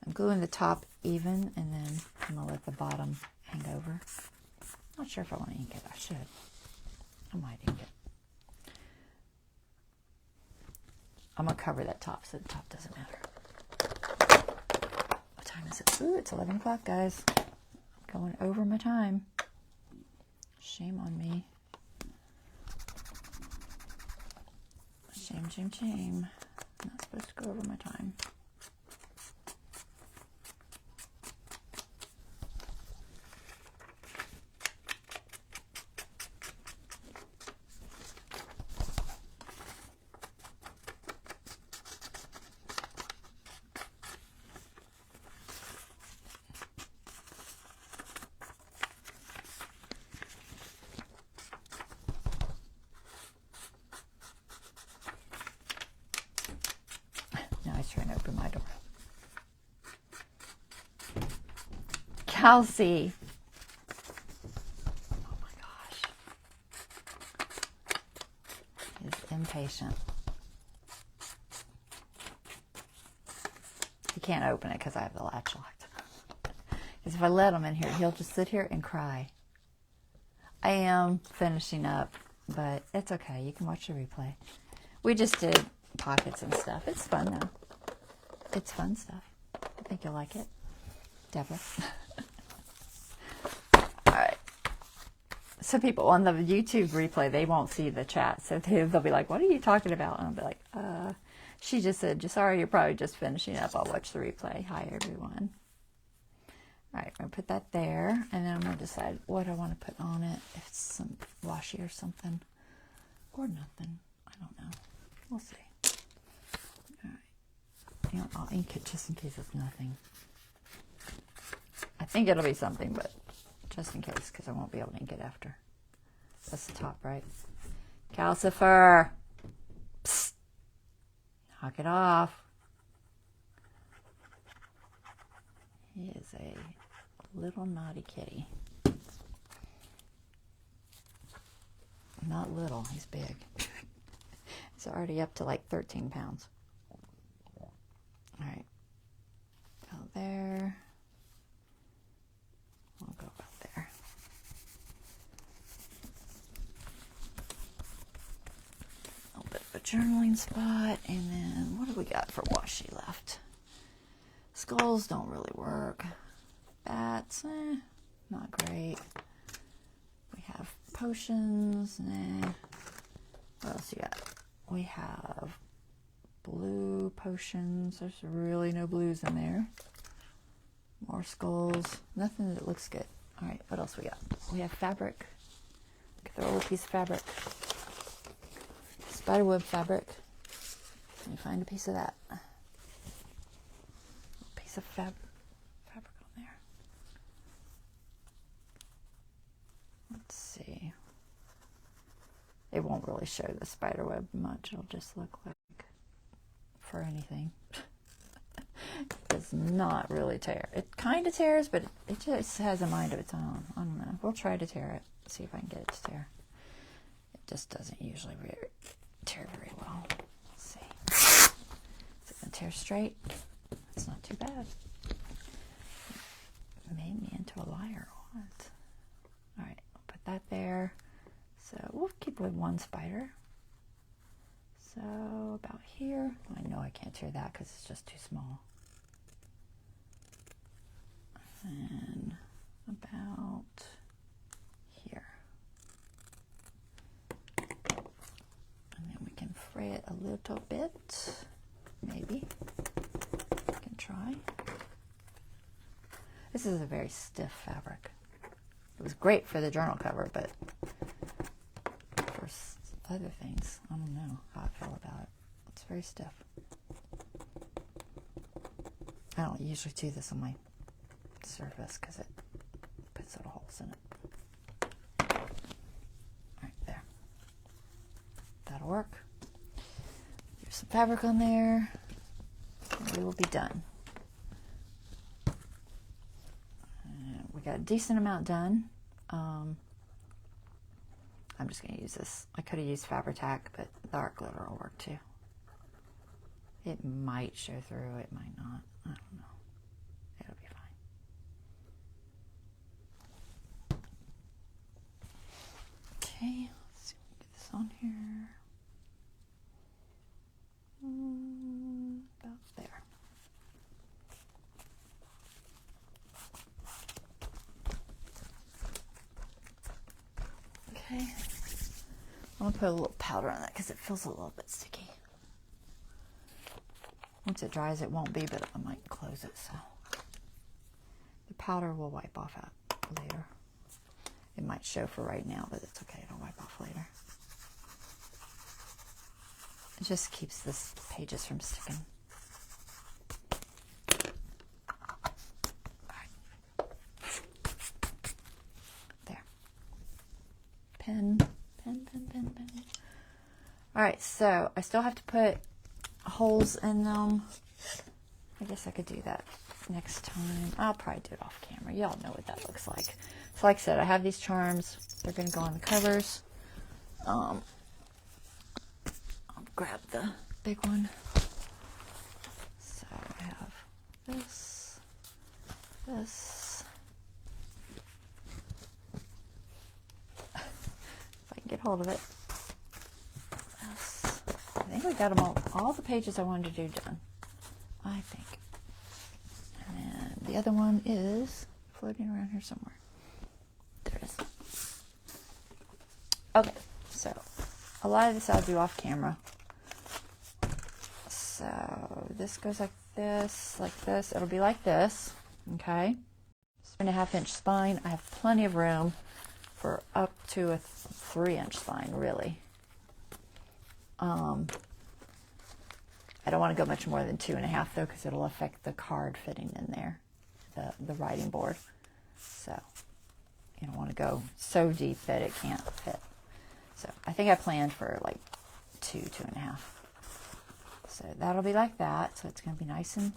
I'm gluing the top even, and then I'm going to let the bottom hang over. Not sure if I want to ink it. I should. I might ink it. I'm going to cover that top so the top doesn't matter. What time is it? Ooh, it's 11 o'clock, guys. I'm going over my time. Shame on me. Shame, shame, shame. I'm not supposed to go over my time. Now he's trying to open my door. Kelsey. Oh my gosh. He's impatient. He can't open it because I have the latch locked. Because if I let him in here, he'll just sit here and cry. I am finishing up, but it's okay. You can watch the replay. We just did pockets and stuff. It's fun though. It's fun stuff. I think you'll like it. Deborah. Alright. So people on the YouTube replay, they won't see the chat. So they'll be like, what are you talking about? And I'll be like, she just said, sorry, you're probably just finishing up. I'll watch the replay. Hi, everyone. Alright, I'm going to put that there. And then I'm going to decide what I want to put on it. If it's some washi or something. Or nothing. I don't know. We'll see. You know, I'll ink it just in case it's nothing. I think it'll be something, but just in case, because I won't be able to ink it after. That's the top, right? Calcifer! Psst! Knock it off. He is a little naughty kitty. Not little, he's big. He's already up to like 13 pounds. Alright, go there. I'll go about there. A little bit of a journaling spot, and then what do we got for washi left? Skulls don't really work. Bats, not great. We have potions, What else you got? We have blue potions. There's really no blues in there. More skulls. Nothing that looks good. Alright, what else we got? We have fabric. Throw a little piece of fabric. Spiderweb fabric. Let me find a piece of that. A piece of fabric on there. Let's see. It won't really show the spiderweb much. It'll just look like for anything. It does not really tear. It kind of tears, but it just has a mind of its own. I don't know. We'll try to tear it. See if I can get it to tear. It just doesn't usually tear very well. Let's see. Is it going to tear straight? It's not too bad. It made me into a liar. What? Alright, I'll put that there. So we'll keep with one spider. So about here, I know I can't tear that because it's just too small. And about here. And then we can fray it a little bit, maybe. We can try. This is a very stiff fabric. It was great for the journal cover, but for other things, I don't know how I feel about it. It's very stiff. I don't usually do this on my surface because it puts little holes in it. Right there. That'll work. There's some fabric on there, and we will be done. We got a decent amount done. I'm just going to use this. I could have used Fabri-Tac, but the art glitter will work too. It might show through, it might not. I don't know. It'll be fine. Okay, let's see if we can get this on here. About there. Okay, I'm going to put a little powder on that because it feels a little bit sticky. Once it dries, it won't be, but I might close it, so the powder will wipe off later. It might show for right now, but it's okay, it'll wipe off later. It just keeps the pages from sticking. Pen. All right, so I still have to put holes in them. I guess I could do that next time. I'll probably do it off camera. Y'all know what that looks like. So like I said, I have these charms. They're going to go on the covers. I'll grab the big one. So I have this. Get hold of it. Yes. I think we got them all the pages I wanted to do done, I think. And then the other one is floating around here somewhere. There it is. Okay, so a lot of this I'll do off camera. So this goes like this, It'll be like this, okay? 3.5 inch spine. I have plenty of room for up to a 3-inch spine, really. I don't want to go much more than 2.5 though, because it'll affect the card fitting in there, the writing board. So you don't want to go so deep that it can't fit. So I think I planned for like 2.5. So that'll be like that. So it's going to be nice and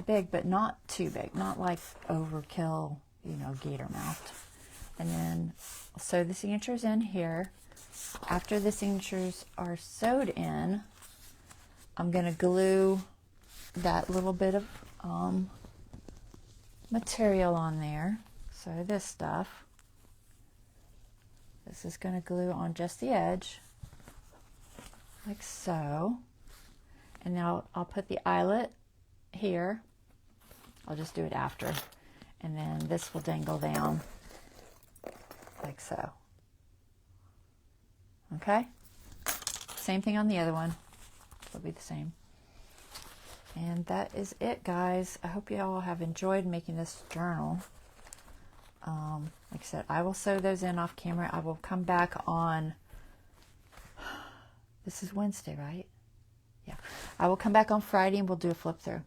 big, but not too big, not like overkill, you know, gator mouthed. And then I'll sew the signatures in here. After the signatures are sewed in, I'm going to glue that little bit of material on there. So this stuff, this is going to glue on just the edge, like so. And now I'll put the eyelet here. I'll just do it after. And then this will dangle down like so. Okay? Same thing on the other one. It'll be the same. And that is it, guys. I hope you all have enjoyed making this journal. Like I said, I will sew those in off camera. I will come back on, this is Wednesday, right? Yeah. I will come back on Friday and we'll do a flip through.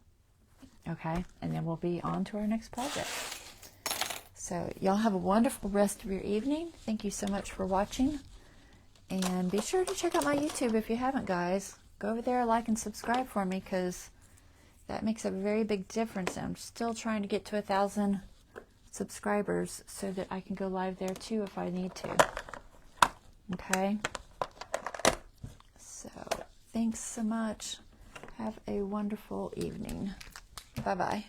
Okay? And then we'll be on to our next project. So y'all have a wonderful rest of your evening. Thank you so much for watching. And be sure to check out my YouTube if you haven't, guys. Go over there, like and subscribe for me, because that makes a very big difference. I'm still trying to get to 1,000 subscribers so that I can go live there too if I need to. Okay? So, thanks so much. Have a wonderful evening. Bye-bye.